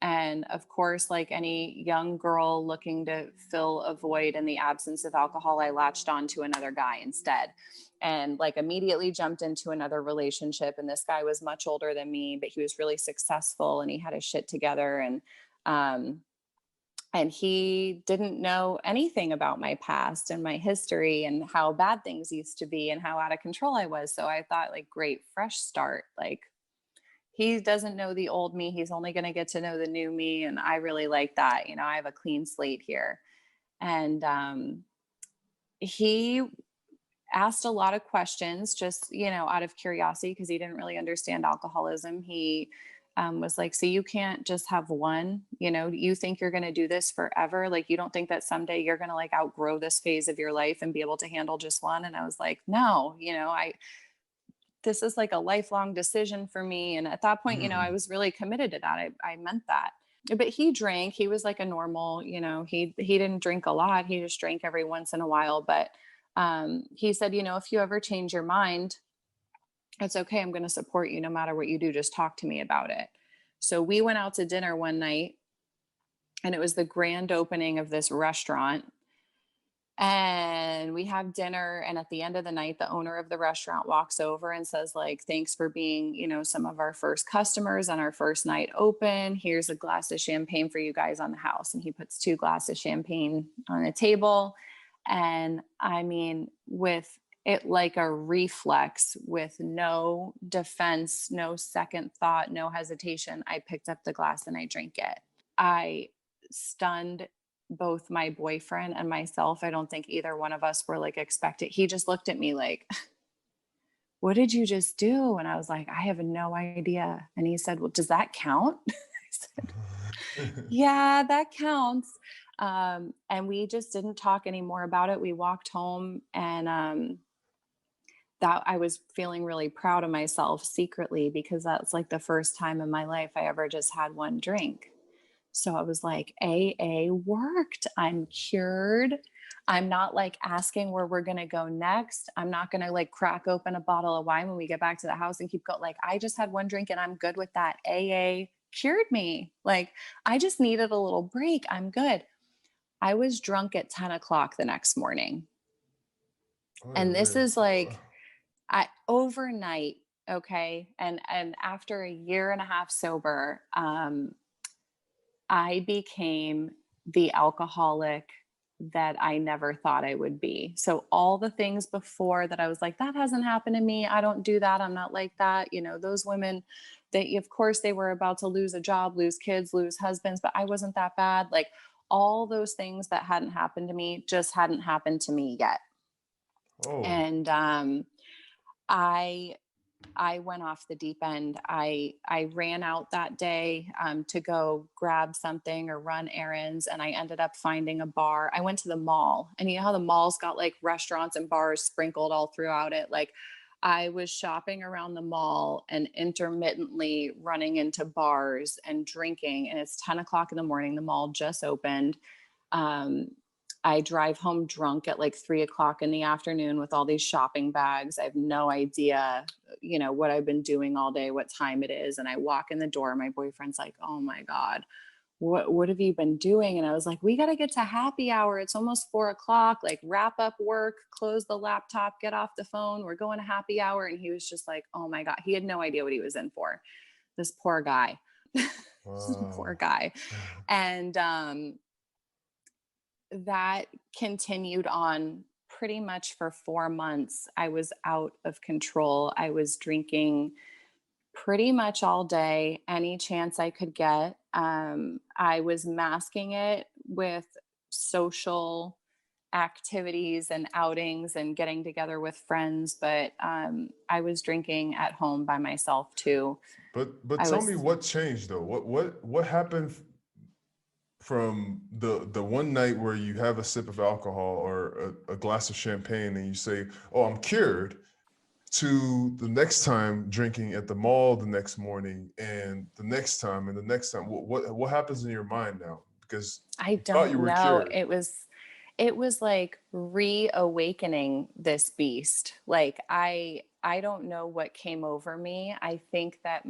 And of course, like any young girl looking to fill a void in the absence of alcohol, I latched on to another guy instead and like immediately jumped into another relationship. And this guy was much older than me, but he was really successful and he had his shit together. Um, and he didn't know anything about my past and my history and how bad things used to be and how out of control I was. So I thought, like, great, fresh start. Like, he doesn't know the old me. He's only going to get to know the new me. And I really like that. I have a clean slate here. And he asked a lot of questions just, out of curiosity because he didn't really understand alcoholism. He was like, so you can't just have one, you think you're going to do this forever? Like, you don't think that someday you're going to like outgrow this phase of your life and be able to handle just one? And I was like, no, this is like a lifelong decision for me. And at that point, I Mm. was really committed to that. I meant that. But he drank. He was like a normal, he didn't drink a lot. He just drank every once in a while. But he said, if you ever change your mind, it's okay. I'm going to support you no matter what you do. Just talk to me about it. So we went out to dinner one night and it was the grand opening of this restaurant. And we have dinner. And at the end of the night, the owner of the restaurant walks over and says, like, thanks for being, some of our first customers on our first night open. Here's a glass of champagne for you guys on the house. And he puts 2 glasses of champagne on the table. And I mean, with it like a reflex, with no defense, no second thought, no hesitation, I picked up the glass and I drank it. I stunned both my boyfriend and myself. I don't think either one of us were like expecting. He just looked at me like, what did you just do? And I was like, I have no idea. And he said, well, does that count? I said, yeah, that counts. And we just didn't talk anymore about it. We walked home and that I was feeling really proud of myself secretly because that's like the first time in my life I ever just had one drink. So I was like, AA worked. I'm cured. I'm not like asking where we're going to go next. I'm not going to like crack open a bottle of wine when we get back to the house and keep going. Like, I just had one drink and I'm good with that. AA cured me. Like, I just needed a little break. I'm good. I was drunk at 10 o'clock the next morning. Oy, And this oy. is like, overnight. Okay. And after a year and a half sober, I became the alcoholic that I never thought I would be. So all the things before that I was like, that hasn't happened to me. I don't do that. I'm not like that. Those women, they, of course, they were about to lose a job, lose kids, lose husbands, but I wasn't that bad. Like, all those things that hadn't happened to me just hadn't happened to me yet. Oh. And I I went off the deep end. I ran out that day to go grab something or run errands, and I ended up finding a bar. I went to the mall, and you know how the mall's got like restaurants and bars sprinkled all throughout it. Like I was shopping around the mall and intermittently running into bars and drinking, and it's 10 o'clock in the morning. The mall just opened. Um, I drive home drunk at like 3 o'clock in the afternoon with all these shopping bags. I have no idea, what I've been doing all day, what time it is. And I walk in the door. My boyfriend's like, "Oh my God, what have you been doing?" And I was like, "We got to get to happy hour. It's almost 4 o'clock. Like wrap up work, close the laptop, get off the phone. We're going to happy hour." And he was just like, "Oh my God." He had no idea what he was in for. This poor guy. Poor Wow. guy. And, that continued on pretty much for 4 months. I was out of control. I was drinking pretty much all day, any chance I could get. I was masking it with social activities and outings and getting together with friends, but I was drinking at home by myself too. But I tell me was what changed though. What happened from the one night where you have a sip of alcohol or a glass of champagne and you say, "Oh, I'm cured," to the next time drinking at the mall the next morning and the next time and the next time? What happens in your mind now? Because I you thought you don't were know. cured. It was like reawakening this beast. Like I don't know what came over me. I think that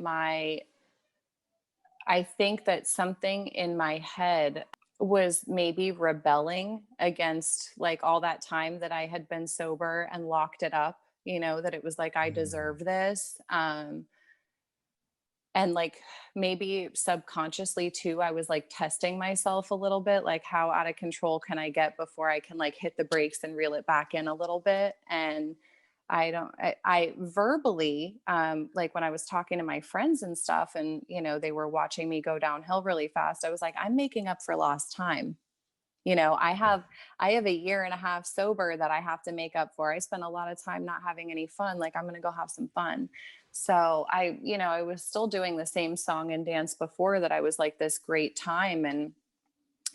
something in my head was maybe rebelling against like all that time that I had been sober and locked it up, that it was like I Mm. deserve this. And like maybe subconsciously too, I was like testing myself a little bit, like how out of control can I get before I can like hit the brakes and reel it back in a little bit. And I verbally, like when I was talking to my friends and stuff, and they were watching me go downhill really fast, I was like, I'm making up for lost time. I have a year and a half sober that I have to make up for. I spent a lot of time not having any fun. Like I'm going to go have some fun. So I was still doing the same song and dance before that. I was like this great time. And,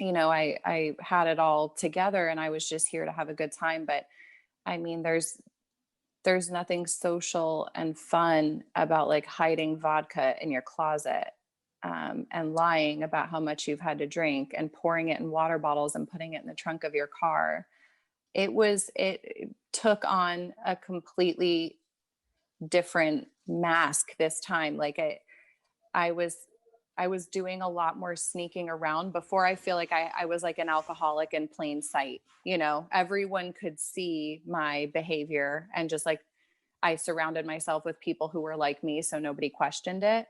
I had it all together and I was just here to have a good time. But I mean, there's nothing social and fun about like hiding vodka in your closet, and lying about how much you've had to drink and pouring it in water bottles and putting it in the trunk of your car. It took on a completely different mask this time. Like I was I was doing a lot more sneaking around. Before, I feel like I was like an alcoholic in plain sight. Everyone could see my behavior, and just like I surrounded myself with people who were like me, so nobody questioned it.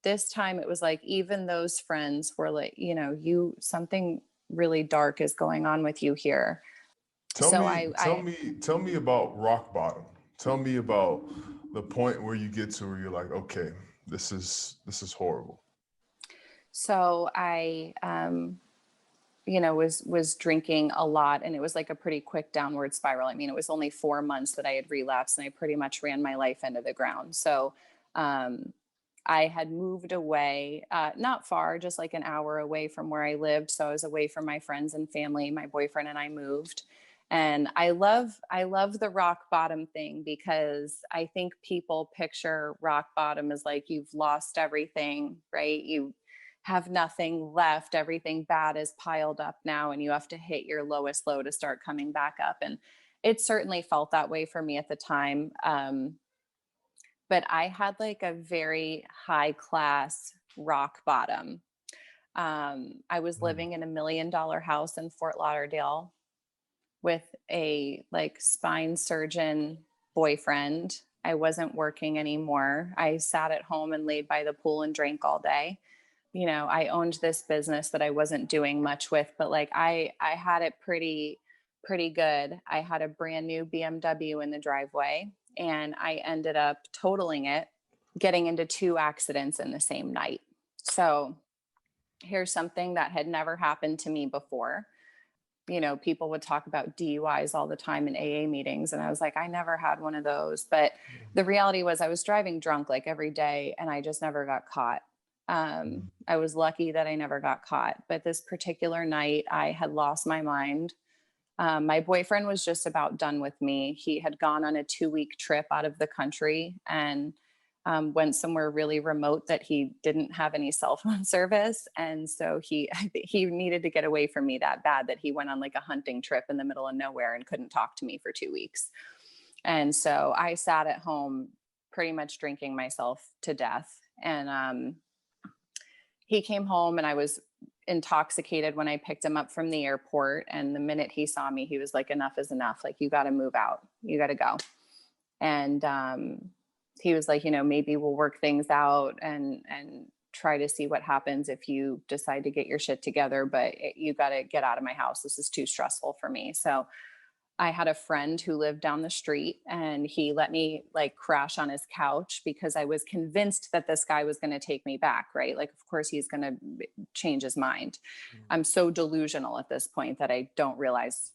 This time it was like even those friends were like, you something really dark is going on with you here. Tell So me, I tell I me, tell me about rock bottom. Tell me about the point where you get to where you're like, okay, this is horrible. so I was drinking a lot, and it was like a pretty quick downward spiral. I mean, it was only 4 months that I had relapsed, and I pretty much ran my life into the ground. So um I had moved away, not far, just like an hour away from where I lived. So I was away from my friends and family. My boyfriend and I moved. And I love the rock bottom thing, because I think people picture rock bottom as like you've lost everything, right? You have nothing left. Everything bad is piled up now, and you have to hit your lowest low to start coming back up. And it certainly felt that way for me at the time. But I had like a very high class rock bottom. I was Mm. living in $1 million house in Fort Lauderdale with a like spine surgeon boyfriend. I wasn't working anymore. I sat at home and laid by the pool and drank all day. I owned this business that I wasn't doing much with, but like I had it pretty good. I had a brand new BMW in the driveway, and I ended up totaling it, getting into two accidents in the same night. So here's something that had never happened to me before. people would talk about DUIs all the time in AA meetings. And I was like, I never had one of those. But the reality was I was driving drunk like every day and I just never got caught. I was lucky that I never got caught. But this particular night, I had lost my mind. My boyfriend was just about done with me. He had gone on a 2-week trip out of the country and went somewhere really remote that he didn't have any cell phone service. And so he needed to get away from me that bad that he went on like a hunting trip in the middle of nowhere and couldn't talk to me for 2 weeks. And so I sat at home pretty much drinking myself to death. And he came home and I was intoxicated when I picked him up from the airport. And the minute he saw me, he was like, enough is enough. Like, you got to move out. You got to go. And he was like, maybe we'll work things out and try to see what happens if you decide to get your shit together. But you got to get out of my house. This is too stressful for me. So I had a friend who lived down the street and he let me like crash on his couch because I was convinced that this guy was going to take me back, right? Like, of course he's going to change his mind. I'm so delusional at this point that I don't realize,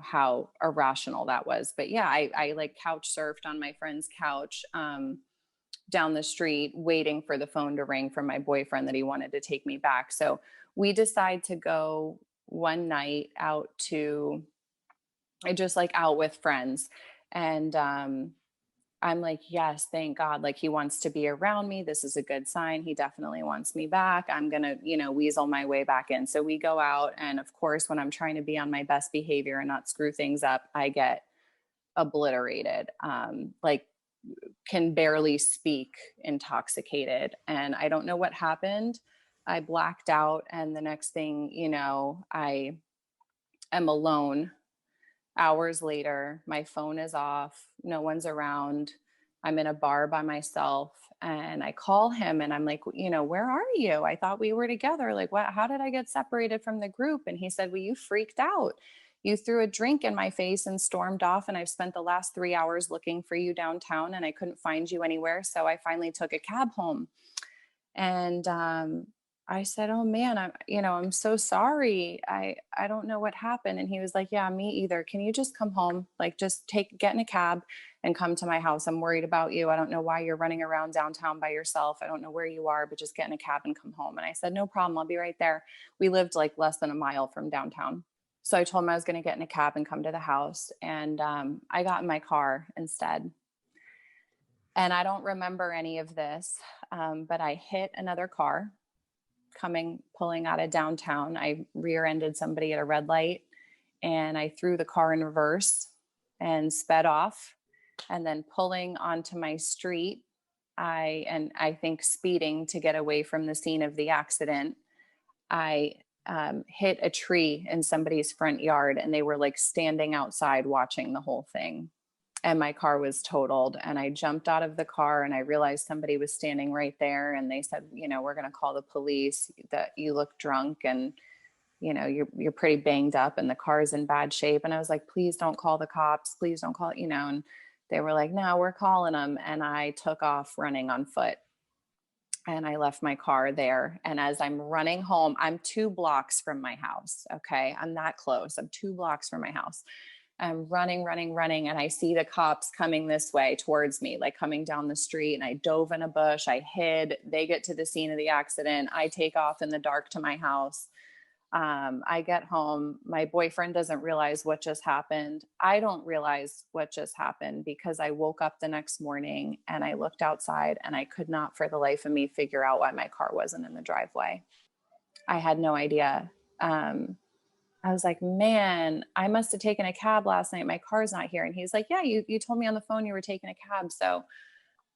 how irrational that was. But yeah, I like couch surfed on my friend's couch down the street, waiting for the phone to ring from my boyfriend that he wanted to take me back. So we decide to go one night out to, I just like out with friends. And I'm like, yes, thank God. Like, he wants to be around me. This is a good sign. He definitely wants me back. I'm going to, weasel my way back in. So we go out. And of course, when I'm trying to be on my best behavior and not screw things up, I get obliterated. Like, can barely speak, intoxicated. And I don't know what happened. I blacked out. And the next thing, I am alone. Hours later, my phone is off. No one's around. I'm in a bar by myself and I call him and I'm like, where are you? I thought we were together. Like, what? How did I get separated from the group? And he said, well, you freaked out. You threw a drink in my face and stormed off. And I've spent the last 3 hours looking for you downtown and I couldn't find you anywhere. So I finally took a cab home. And I said, oh man, I'm so sorry. I don't know what happened. And he was like, yeah, me either. Can you just come home? Like, just get in a cab and come to my house. I'm worried about you. I don't know why you're running around downtown by yourself. I don't know where you are, but just get in a cab and come home. And I said, no problem. I'll be right there. We lived like less than a mile from downtown. So I told him I was going to get in a cab and come to the house. And I got in my car instead. And I don't remember any of this, but I hit another car pulling out of downtown. I rear-ended somebody at a red light and I threw the car in reverse and sped off. And then pulling onto my street, I think speeding to get away from the scene of the accident, I hit a tree in somebody's front yard and they were like standing outside watching the whole thing. And my car was totaled and I jumped out of the car and I realized somebody was standing right there and they said, we're going to call the police, that you look drunk and you're pretty banged up and the car is in bad shape. And I was like, please don't call the cops, please don't call, and they were like, no, we're calling them. And I took off running on foot and I left my car there. And as I'm running home, I'm 2 blocks from my house. Okay. I'm that close. I'm 2 blocks from my house. I'm running. And I see the cops coming this way towards me, like coming down the street. And I dove in a bush. I hid. They get to the scene of the accident. I take off in the dark to my house. I get home. My boyfriend doesn't realize what just happened. I don't realize what just happened because I woke up the next morning and I looked outside and I could not for the life of me figure out why my car wasn't in the driveway. I had no idea. I was like, man, I must have taken a cab last night. My car's not here. And he's like, yeah, you told me on the phone you were taking a cab. So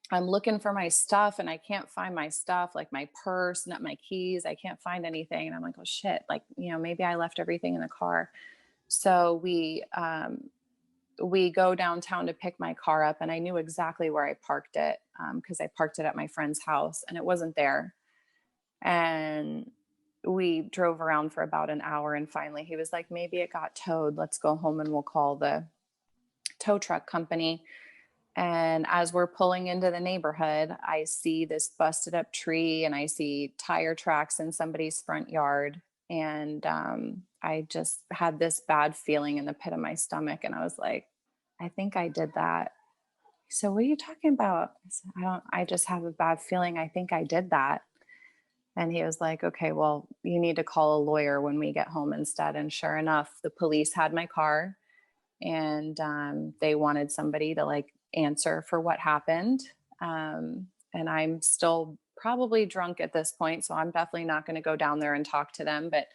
I'm looking for my stuff and I can't find my stuff, like my purse, not my keys. I can't find anything. And I'm like, oh shit. Like, maybe I left everything in the car. So we go downtown to pick my car up and I knew exactly where I parked it. Cause I parked it at my friend's house and it wasn't there. And we drove around for about an hour and finally he was like, maybe it got towed. Let's go home and we'll call the tow truck company. And as we're pulling into the neighborhood, I see this busted up tree and I see tire tracks in somebody's front yard. And I just had this bad feeling in the pit of my stomach. And I was like, I think I did that. He said, what are you talking about? I said, I just have a bad feeling. I think I did that. And he was like, okay, well, you need to call a lawyer when we get home instead. And sure enough, the police had my car, and they wanted somebody to like answer for what happened. And I'm still probably drunk at this point, so I'm definitely not going to go down there and talk to them. But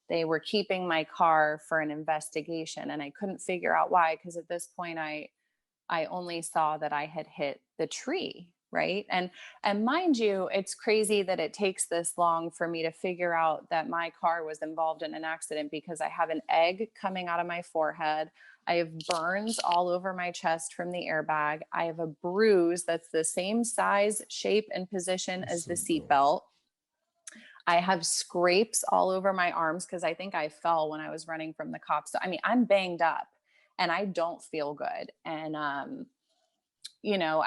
they were keeping my car for an investigation, and I couldn't figure out why, because at this point I only saw that I had hit the tree, right? And mind you, it's crazy that it takes this long for me to figure out that my car was involved in an accident, because I have an egg coming out of my forehead. I have burns all over my chest from the airbag. I have a bruise that's the same size, shape, and position as the seatbelt. I have scrapes all over my arms because I think I fell when I was running from the cops. So, I mean, I'm banged up and I don't feel good. And, you know,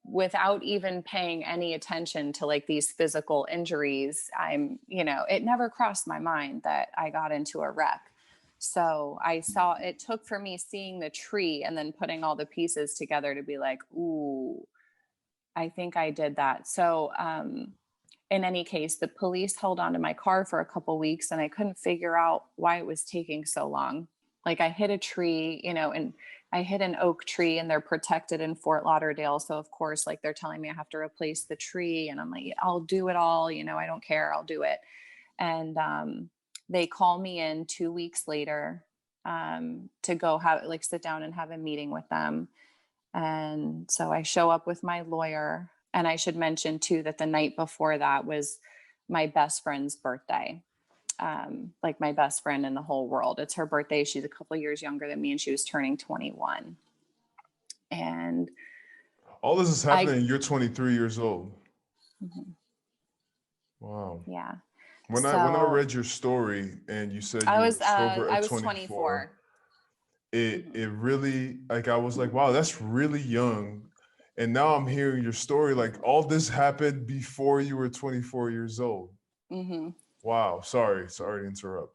without even paying any attention to like these physical injuries, it never crossed my mind that I got into a wreck. So it took for me seeing the tree and then putting all the pieces together to be like, ooh, I think I did that. So, in any case, the police held onto my car for a couple weeks, and I couldn't figure out why it was taking so long. Like I hit a tree, and I hit an oak tree, and they're protected in Fort Lauderdale. So of course, like they're telling me I have to replace the tree, and I'm like, I'll do it all. I don't care. I'll do it. And they call me in 2 weeks later to go sit down and have a meeting with them. And so I show up with my lawyer. And I should mention too that the night before that was my best friend's birthday. Like my best friend in the whole world. It's her birthday. She's a couple of years younger than me, and she was turning 21. And all this is happening, and you're 23 years old. Mm-hmm. Wow. Yeah. When I read your story and you said you were sober at 24, it really, like, I was like, wow, that's really young. And now I'm hearing your story, like all this happened before you were 24 years old. Mm-hmm. Wow. Sorry to interrupt.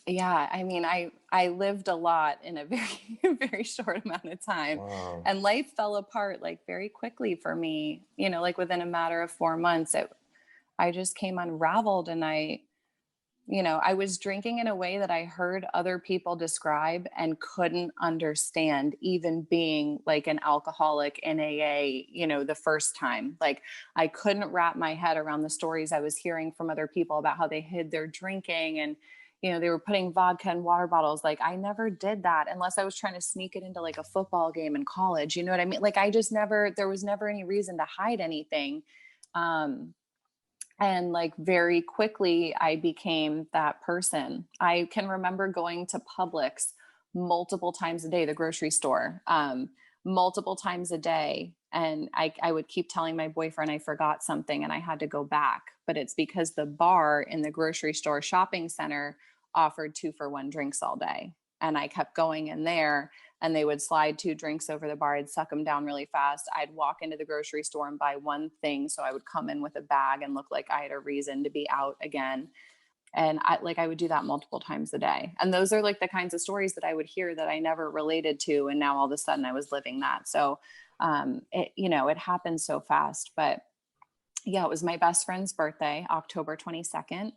Yeah. I mean, I lived a lot in a very, very short amount of time. Wow. And life fell apart like very quickly for me, like within a matter of 4 months. I just came unraveled, and I was drinking in a way that I heard other people describe and couldn't understand, even being like an alcoholic in AA, the first time. Like I couldn't wrap my head around the stories I was hearing from other people about how they hid their drinking, and they were putting vodka in water bottles. Like I never did that unless I was trying to sneak it into like a football game in college. You know what I mean? Like there was never any reason to hide anything. And like very quickly, I became that person. I can remember going to Publix multiple times a day, the grocery store, multiple times a day. And I would keep telling my boyfriend I forgot something and I had to go back. But it's because the bar in the grocery store shopping center offered 2-for-1 drinks all day. And I kept going in there, and they would slide 2 drinks over the bar. I'd suck them down really fast. I'd walk into the grocery store and buy one thing. So I would come in with a bag and look like I had a reason to be out again. And I would do that multiple times a day. And those are like the kinds of stories that I would hear that I never related to. And now all of a sudden I was living that. So, it happened so fast. But yeah, it was my best friend's birthday, October 22nd.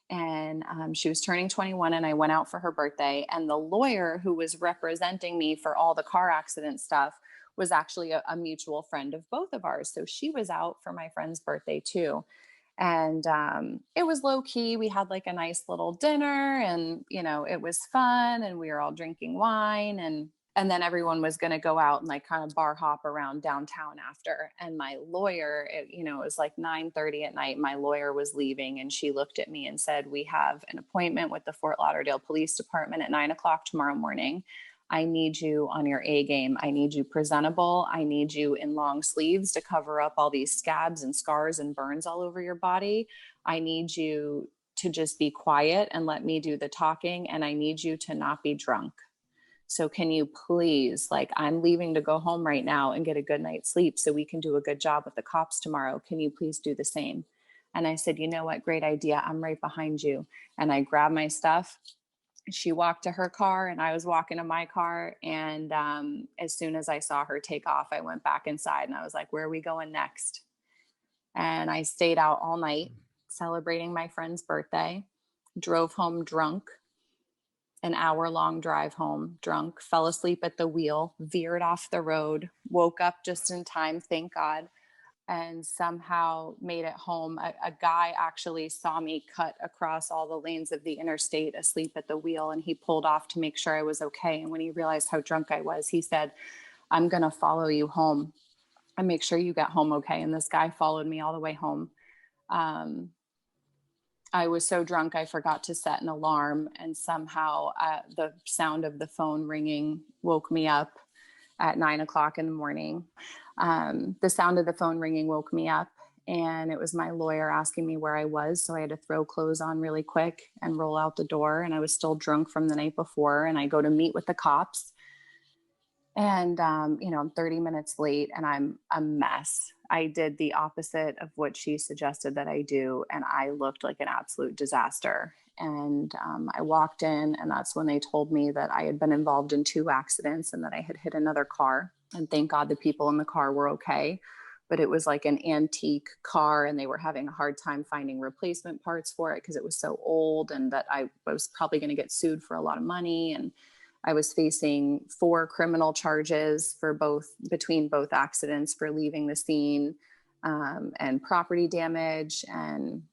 And she was turning 21, and I went out for her birthday. And the lawyer who was representing me for all the car accident stuff was actually a mutual friend of both of ours. So she was out for my friend's birthday too. And it was low key. We had like a nice little dinner, and, it was fun, and we were all drinking wine, and then everyone was going to go out and like kind of bar hop around downtown after. And my lawyer, it was like 9:30 at night. My lawyer was leaving, and she looked at me and said, we have an appointment with the Fort Lauderdale Police Department at 9:00 tomorrow morning. I need you on your A game. I need you presentable. I need you in long sleeves to cover up all these scabs and scars and burns all over your body. I need you to just be quiet and let me do the talking. And I need you to not be drunk. So can you please, I'm leaving to go home right now and get a good night's sleep so we can do a good job with the cops tomorrow. Can you please do the same? And I said, you know what? Great idea. I'm right behind you. And I grabbed my stuff. She walked to her car and I was walking to my car. And as soon as I saw her take off, I went back inside and I was like, where are we going next? And I stayed out all night celebrating my friend's birthday, drove home drunk, an hour-long drive home drunk, fell asleep at the wheel, veered off the road, woke up just in time, thank God, and somehow made it home. A guy actually saw me cut across all the lanes of the interstate asleep at the wheel, and he pulled off to make sure I was okay. And when he realized how drunk I was, he said, I'm going to follow you home and make sure you get home okay. And this guy followed me all the way home. I was so drunk, I forgot to set an alarm, and somehow the sound of the phone ringing woke me up at 9 o'clock in the morning. The sound of the phone ringing woke me up, and it was my lawyer asking me where I was. So I had to throw clothes on really quick and roll out the door. And I was still drunk from the night before. And I go to meet with the cops. And, I'm 30 minutes late and I'm a mess. I did the opposite of what she suggested that I do. And I looked like an absolute disaster. And I walked in, and that's when they told me that I had been involved in 2 accidents and that I had hit another car. And thank God the people in the car were okay. But it was like an antique car, and they were having a hard time finding replacement parts for it because it was so old, and that I was probably going to get sued for a lot of money. And I was facing 4 criminal charges for between both accidents for leaving the scene, and property damage. And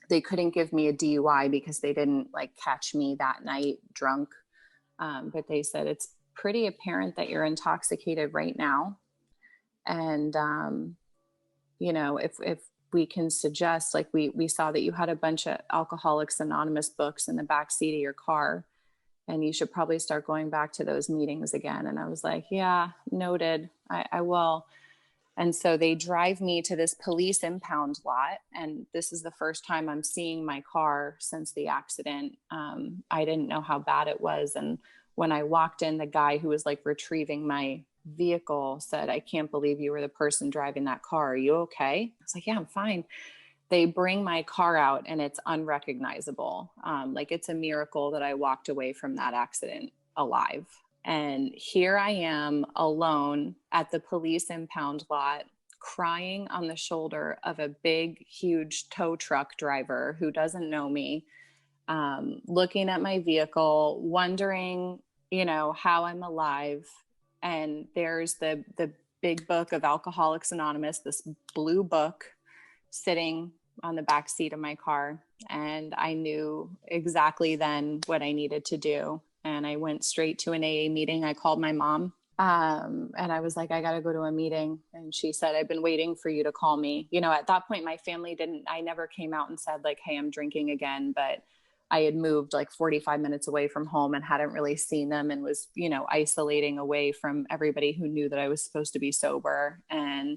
they couldn't give me a DUI because they didn't catch me that night drunk. But they said, it's pretty apparent that you're intoxicated right now. And, if we can suggest, we saw that you had a bunch of Alcoholics Anonymous books in the back seat of your car, and you should probably start going back to those meetings again. And I was like, yeah, noted. I will. And so they drive me to this police impound lot. And this is the first time I'm seeing my car since the accident. I didn't know how bad it was. And when I walked in, the guy who was retrieving my vehicle said, I can't believe you were the person driving that car. Are you okay? I was like, yeah, I'm fine. They bring my car out and it's unrecognizable. It's a miracle that I walked away from that accident alive. And here I am alone at the police impound lot, crying on the shoulder of a big, huge tow truck driver who doesn't know me, looking at my vehicle, wondering, how I'm alive. And there's the big book of Alcoholics Anonymous, this blue book sitting on the back seat of my car. And I knew exactly then what I needed to do. And I went straight to an AA meeting. I called my mom, and I was like, I got to go to a meeting. And she said, I've been waiting for you to call me. At that point, my family I never came out and said hey, I'm drinking again. But I had moved 45 minutes away from home and hadn't really seen them, and was, isolating away from everybody who knew that I was supposed to be sober, and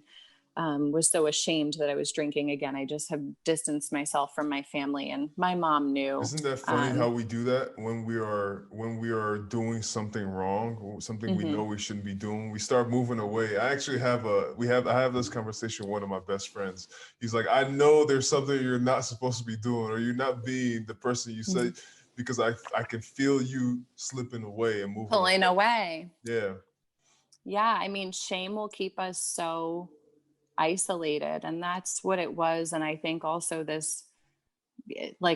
was so ashamed that I was drinking again. I just have distanced myself from my family, and my mom knew. Isn't that funny how we do that when we are doing something wrong, or something we know we shouldn't be doing? We start moving away. I actually have I have this conversation with one of my best friends. He's like, I know there's something you're not supposed to be doing, or you're not being the person you say, because I can feel you slipping away and moving pulling away. Yeah. Yeah. I mean, shame will keep us so isolated, and that's what it was. And I think also this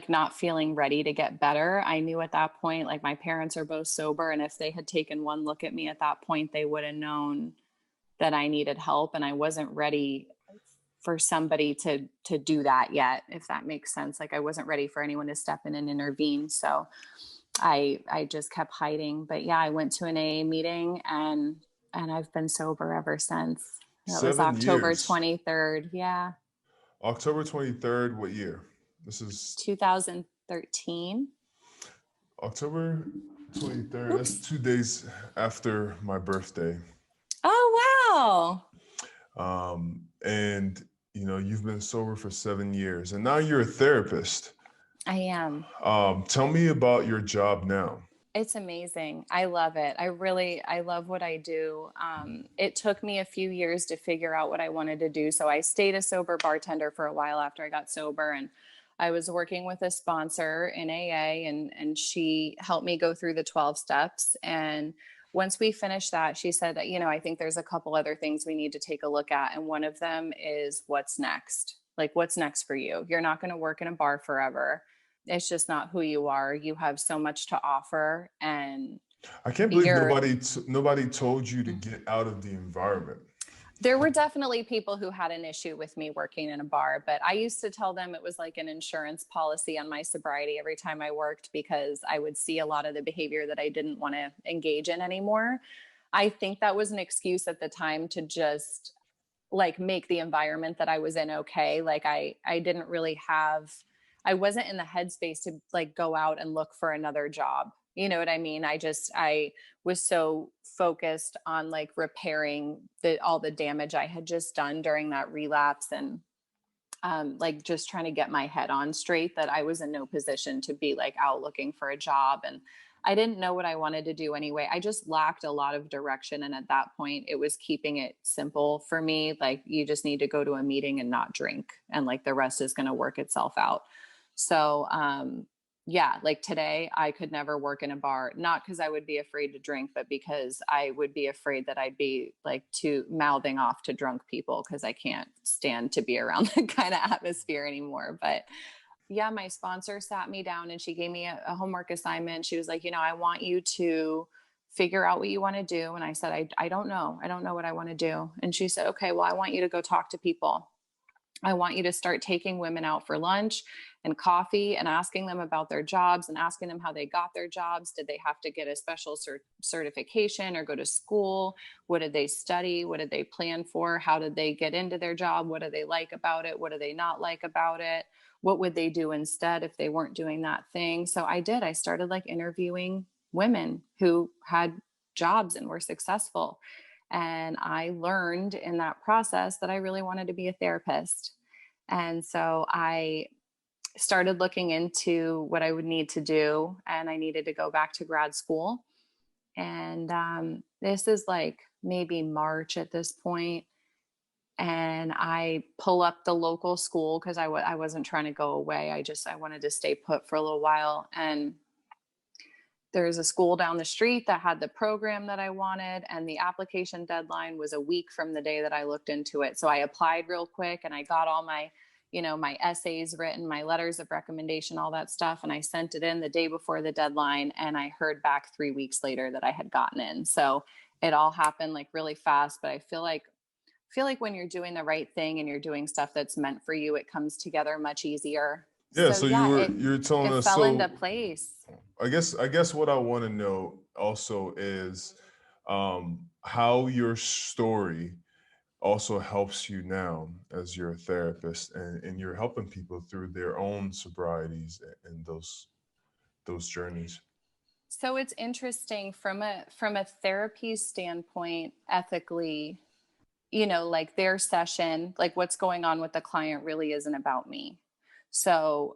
not feeling ready to get better. I knew at that point, my parents are both sober, and if they had taken one look at me at that point, they would have known that I needed help, and I wasn't ready for somebody to do that yet, if that makes sense. I wasn't ready for anyone to step in and intervene. So I just kept hiding. But yeah, I went to an AA meeting, and I've been sober ever since. That was October 23rd. Yeah. October 23rd. What year? This is 2013. October 23rd. Oops. That's 2 days after my birthday. Oh, wow. And you've been sober for 7 years, and now you're a therapist. I am. Tell me about your job now. It's amazing. I love it. I love what I do. It took me a few years to figure out what I wanted to do. So I stayed a sober bartender for a while after I got sober, and I was working with a sponsor in AA, and she helped me go through the 12 steps. And once we finished that, she said that, I think there's a couple other things we need to take a look at. And one of them is what's next? Like, what's next for you? You're not going to work in a bar forever. It's just not who you are. You have so much to offer, and I can't believe you're nobody told you to get out of the environment. there were definitely people who had an issue with me working in a bar, but I used to tell them it was like an insurance policy on my sobriety every time I worked, because I would see a lot of the behavior that I didn't want to engage in anymore. I think that was an excuse at the time to just like make the environment that I was in okay. Like I didn't really have I wasn't in the headspace to like go out and look for another job. You know what I mean? I was so focused on like repairing all the damage I had just done during that relapse, and like just trying to get my head on straight, that I was in no position to be like out looking for a job. And I didn't know what I wanted to do anyway. I just lacked a lot of direction. And at that point, it was keeping it simple for me. Like, you just need to go to a meeting and not drink, and like the rest is going to work itself out. So, yeah, like today I could never work in a bar, not because I would be afraid to drink, but because I would be afraid that I'd be like too mouthing off to drunk people, because I can't stand to be around that kind of atmosphere anymore. But yeah, my sponsor sat me down and she gave me a homework assignment. She was like, I want you to figure out what you want to do. And I said, I don't know. I don't know what I want to do. And she said, okay, well, I want you to go talk to people. I want you to start taking women out for lunch and coffee and asking them about their jobs and asking them how they got their jobs. Did they have to get a special certification or go to school? What did they study? What did they plan for? How did they get into their job? What do they like about it? What do they not like about it? What would they do instead if they weren't doing that thing? So I did. I started like interviewing women who had jobs and were successful. And I learned in that process that I really wanted to be a therapist. And so I started looking into what I would need to do, and I needed to go back to grad school. And this is like maybe March at this point, and I pull up the local school because I wasn't trying to go away. I wanted to stay put for a little while, and there's a school down the street that had the program that I wanted, and the application deadline was a week from the day that I looked into it. So I applied real quick, and I got all my, my essays written, my letters of recommendation, all that stuff. And I sent it in the day before the deadline, and I heard back 3 weeks later that I had gotten in. So it all happened like really fast, but I feel like when you're doing the right thing and you're doing stuff that's meant for you, it comes together much easier. Yeah, So so yeah, you're telling it us. fell into So place. I guess what I want to know also is how your story also helps you now as you're a therapist, and you're helping people through their own sobrieties and those journeys. So it's interesting from a therapy standpoint, ethically, like their session, like what's going on with the client really isn't about me. So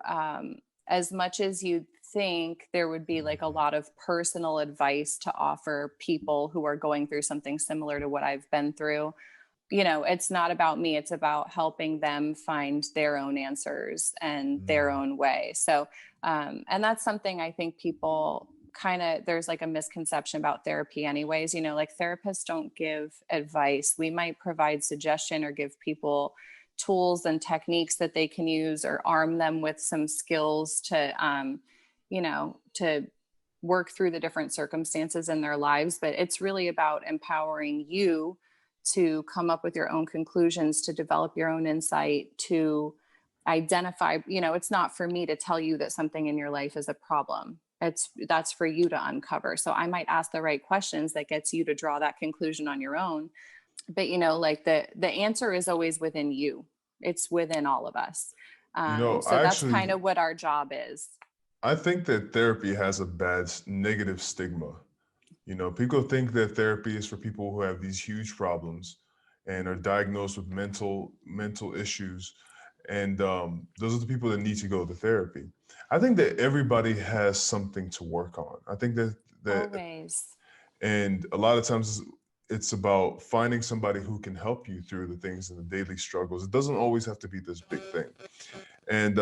as much as you'd think there would be like a lot of personal advice to offer people who are going through something similar to what I've been through, it's not about me. It's about helping them find their own answers and their Mm. own way. So, and that's something I think people there's like a misconception about therapy anyways. Like therapists don't give advice. We might provide suggestion or give people tools and techniques that they can use, or arm them with some skills to work through the different circumstances in their lives. But it's really about empowering you to come up with your own conclusions, to develop your own insight, to identify, it's not for me to tell you that something in your life is a problem. That's for you to uncover. So I might ask the right questions that gets you to draw that conclusion on your own. But like the answer is always within you. It's within all of us. So I that's kind actually of what our job is. I think that therapy has a bad negative stigma. People think that therapy is for people who have these huge problems and are diagnosed with mental issues, and those are the people that need to go to therapy. I think that everybody has something to work on. I think that that, Always. and a lot of times it's about finding somebody who can help you through the things and the daily struggles. It doesn't always have to be this big thing. And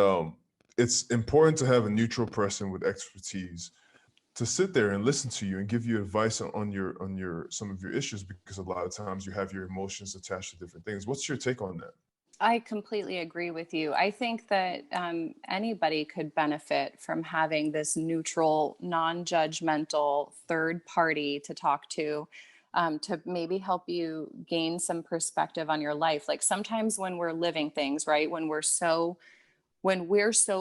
it's important to have a neutral person with expertise to sit there and listen to you and give you advice on your some of your issues, because a lot of times you have your emotions attached to different things. What's your take on that? I completely agree with you. I think that anybody could benefit from having this neutral, non judgmental third party to talk to maybe help you gain some perspective on your life. Like sometimes when we're living things, right? When we're so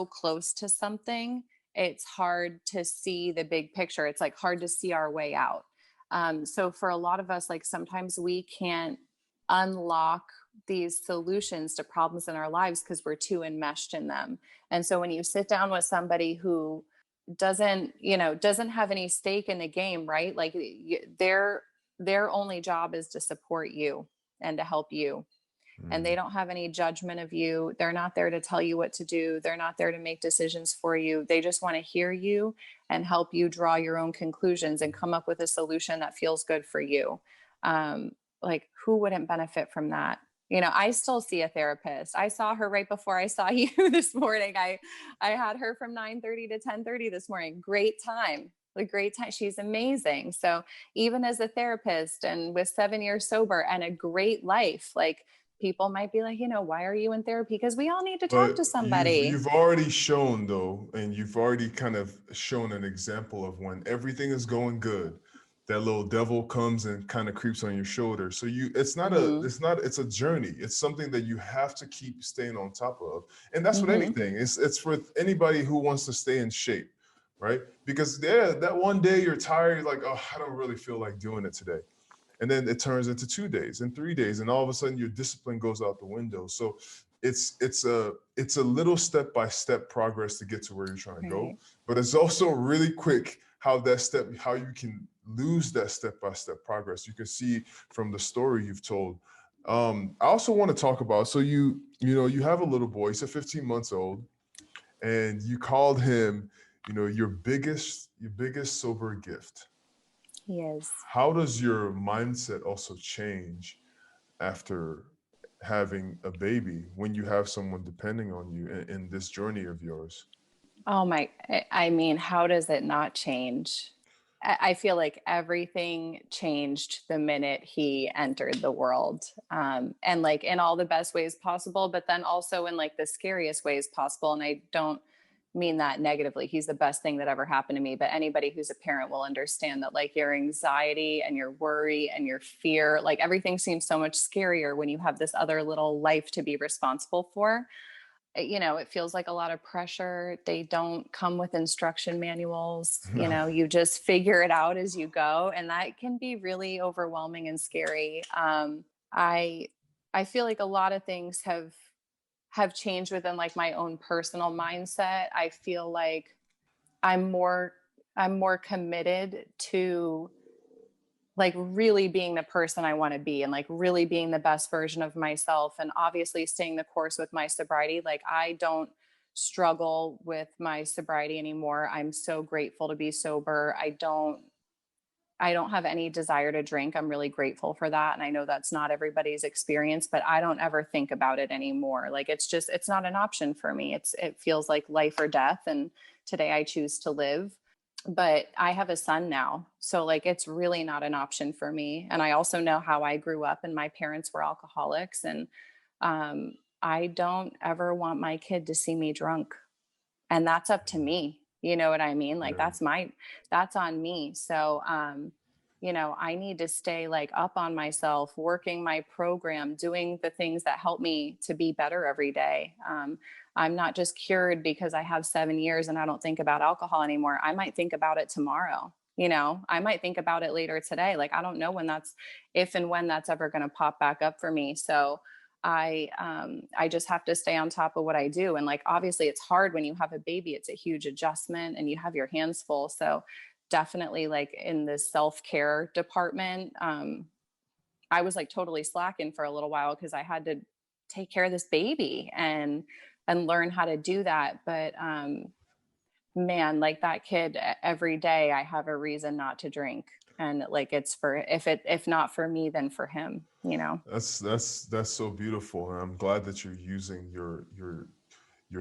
close to something, it's hard to see the big picture. It's like hard to see our way out. So for a lot of us, like sometimes we can't unlock these solutions to problems in our lives because we're too enmeshed in them. And so when you sit down with somebody who doesn't have any stake in the game, right? Like their only job is to support you and to help you, and they Mm. don't have any judgment of you. They're not there to tell you what to do. They're not there to make decisions for you. They just want to hear you and help you draw your own conclusions and come up with a solution that feels good for you. Like who wouldn't benefit from that? I still see a therapist. I saw her right before I saw you this morning. I had her from 9:30 to 10:30 this morning. Great time. A great time. She's amazing. So even as a therapist and with 7 years sober and a great life, like people might be like, why are you in therapy? Because we all need to talk But to somebody. you've already shown though, and you've already kind of shown an example of when everything is going good, that little devil comes and kind of creeps on your shoulder. So Hmm. it's a journey. It's something that you have to keep staying on top of. And that's with Hmm. anything. It's for anybody who wants to stay in shape, right? Because yeah, that one day you're tired, you're like, oh, I don't really feel like doing it today. And then it turns into 2 days and 3 days, and all of a sudden your discipline goes out the window. So it's a little step by step progress to get to where you're trying to go, Right. but it's also really quick how you can lose that step by step progress. You can see from the story you've told. I also want to talk about, so you have a little boy. He's 15 months old, and you called him, your biggest sober gift. He is. How does your mindset also change after having a baby when you have someone depending on you in this journey of yours? Oh my, I mean, how does it not change? I feel like everything changed the minute he entered the world. And like in all the best ways possible, but then also in like the scariest ways possible. And I don't mean that negatively. He's the best thing that ever happened to me. But anybody who's a parent will understand that like your anxiety and your worry and your fear, like everything seems so much scarier when you have this other little life to be responsible for. It feels like a lot of pressure. They don't come with instruction manuals. No. You just figure it out as you go. And that can be really overwhelming and scary. I, I feel like a lot of things have changed within like my own personal mindset. I feel like I'm more, I'm more committed to like really being the person I want to be and like really being the best version of myself, and obviously staying the course with my sobriety. Like I don't struggle with my sobriety anymore. I'm so grateful to be sober. I don't have any desire to drink. I'm really grateful for that, and I know that's not everybody's experience, but I don't ever think about it anymore. Like it's not an option for me. It feels like life or death, and today I choose to live. But I have a son now, so like it's really not an option for me. And I also know how I grew up, and my parents were alcoholics, and um I don't ever want my kid to see me drunk, and that's up to me. You know what I mean? Like Yeah. that's on me. So I need to stay like up on myself, working my program, doing the things that help me to be better every day. I'm not just cured because I have 7 years and I don't think about alcohol anymore. I might think about it tomorrow. I might think about it later today. Like I don't know if and when that's ever going to pop back up for me. So I just have to stay on top of what I do. And like obviously it's hard when you have a baby. It's a huge adjustment and you have your hands full. So definitely like in the self-care department, I was like totally slacking for a little while because I had to take care of this baby and learn how to do that. But man, like that kid, every day I have a reason not to drink. And like it's for, if not for me, then for him, you know? That's so beautiful, and I'm glad that you're using your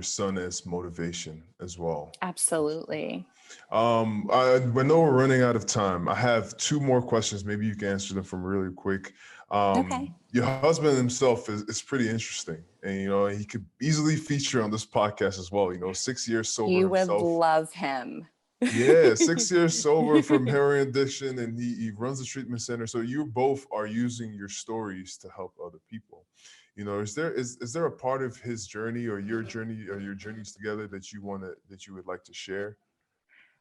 son as motivation as well. Absolutely. I know we're running out of time. I have two more questions. Maybe you can answer them from really quick. Okay. Your husband himself is pretty interesting, and he could easily feature on this podcast as well. 6 years sober You would himself. love him. Yeah, 6 years sober from heroin addiction, and he runs a treatment center. So you both are using your stories to help other people. Is there a part of his journey or your journey or your journeys together that you would like to share?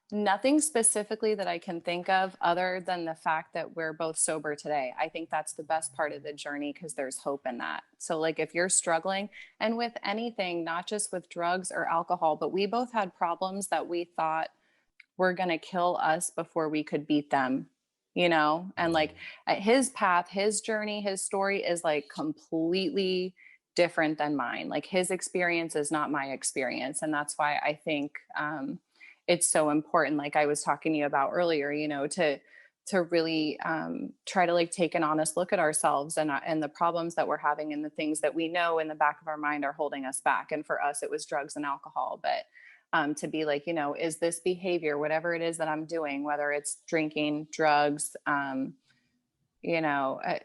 Nothing specifically that I can think of other than the fact that we're both sober today. I think that's the best part of the journey because there's hope in that. So, like, if you're struggling and with anything, not just with drugs or alcohol, but we both had problems that we thought were going to kill us before we could beat them, you know? And like his path, his journey, his story is like completely different than mine. Like his experience is not my experience. And that's why I think, it's so important, like I was talking to you about earlier, to really try to like take an honest look at ourselves and the problems that we're having and the things that we know in the back of our mind are holding us back. And for us, it was drugs and alcohol. But to be like, is this behavior, whatever it is that I'm doing, whether it's drinking, drugs, you know, uh,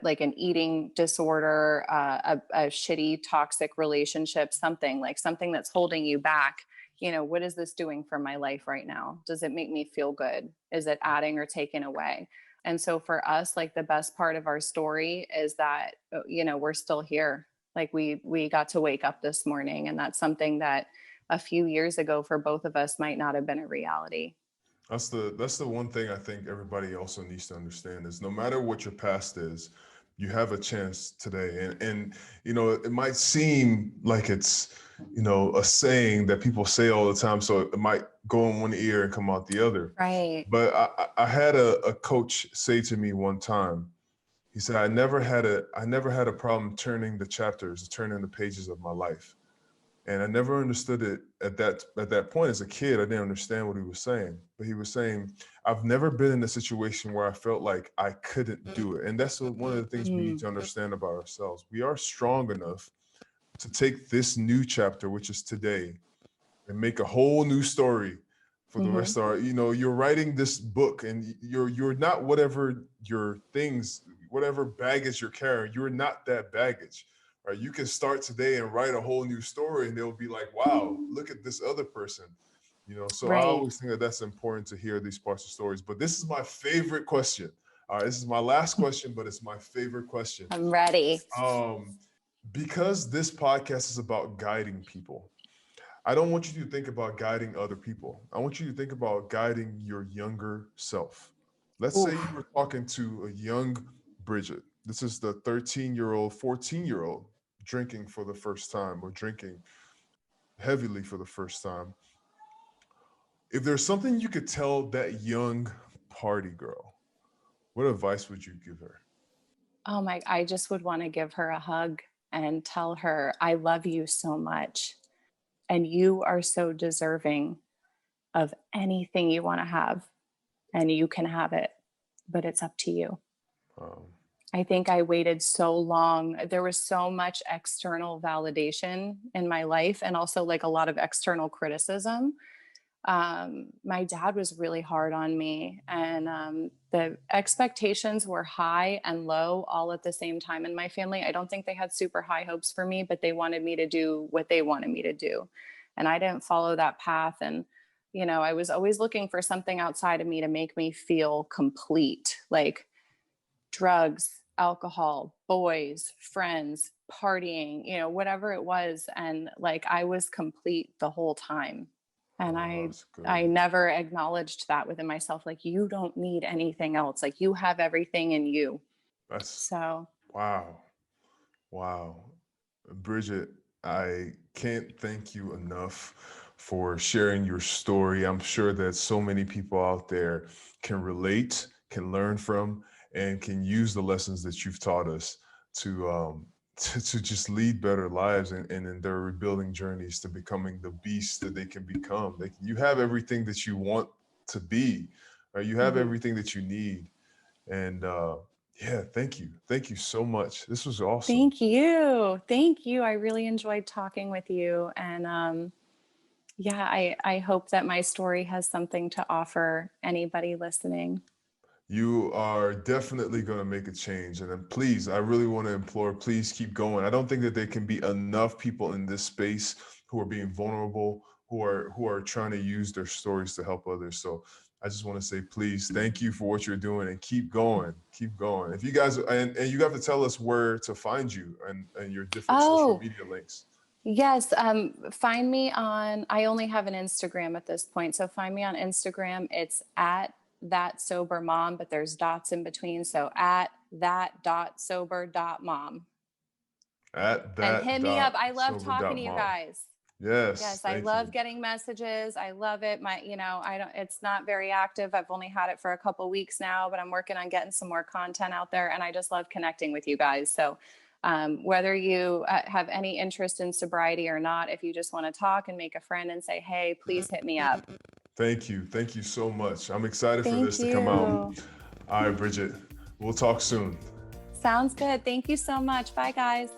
like an eating disorder, a shitty, toxic relationship, something that's holding you back. What is this doing for my life right now? Does it make me feel good? Is it adding or taking away? And so for us, like the best part of our story is that, we're still here. Like we got to wake up this morning, and that's something that a few years ago for both of us might not have been a reality. That's the one thing I think everybody also needs to understand is no matter what your past is, you have a chance today. And it might seem like it's a saying that people say all the time, so it might go in one ear and come out the other. Right. But I had a coach say to me one time, he said, I never had a problem turning the pages of my life. And I never understood it at that point as a kid. I didn't understand what he was saying. But he was saying, I've never been in a situation where I felt like I couldn't do it. And that's one of the things we need Mm. to understand about ourselves. We are strong enough to take this new chapter, which is today, and make a whole new story for the Hmm. rest of our, you're writing this book, and you're not whatever baggage you're carrying, you're not that baggage. Right? You can start today and write a whole new story, and they'll be like, wow, look at this other person. So I Right. always think that that's important to hear these parts of stories. But this is my favorite question. All right, this is my last question, but it's my favorite question. I'm ready. Um, because this podcast is about guiding people, I don't want you to think about guiding other people. I want you to think about guiding your younger self. Let's say you Oof. were talking to a young Bridgette. This is the 13-year-old, 14-year-old drinking for the first time or drinking heavily for the first time. If there's something you could tell that young party girl, what advice would you give her? Oh my, I just would want to give her a hug and tell her, I love you so much. And you are so deserving of anything you want to have. And you can have it, but it's up to you. Um, I think I waited so long. There was so much external validation in my life and also like a lot of external criticism. My dad was really hard on me, and the expectations were high and low all at the same time in my family. I don't think they had super high hopes for me, but they wanted me to do what they wanted me to do. And I didn't follow that path. And, I was always looking for something outside of me to make me feel complete, like drugs, alcohol, boys, friends, partying, whatever it was. And like I was complete the whole time. And oh, I that's good. I never acknowledged that within myself. Like you don't need anything else. Like you have everything in you. That's So wow. Wow. Bridgette, I can't thank you enough for sharing your story. I'm sure that so many people out there can relate, can learn from, and can use the lessons that you've taught us to to just lead better lives and in their rebuilding journeys to becoming the beast that they can become. You have everything that you want to be, right? You have Mhm. everything that you need. And yeah, thank you so much. This was awesome. Thank you. Thank you. I really enjoyed talking with you. And yeah, I hope that my story has something to offer anybody listening. You are definitely going to make a change. And then please, I really want to implore, please keep going. I don't think that there can be enough people in this space who are being vulnerable, who are trying to use their stories to help others. So I just want to say, please, thank you for what you're doing and keep going. Keep going. If you guys, and you have to tell us where to find you and your different social Oh, media links. yes. Find me on, I only have an Instagram at this point. So find me on Instagram. It's at that sober mom, but there's dots in between. So at that dot sober dot mom. At And that hit me up. dot I love sober talking dot to you mom. guys. Yes, Yes, I thank love you. getting messages. I love it. I don't, it's not very active. I've only had it for a couple weeks now, but I'm working on getting some more content out there. And I just love connecting with you guys. So, whether you have any interest in sobriety or not, if you just want to talk and make a friend and say, hey, please hit me up. Thank you. Thank you so much. I'm excited for this Thank to come out. you. All right, Bridget, we'll talk soon. Sounds good. Thank you so much. Bye, guys.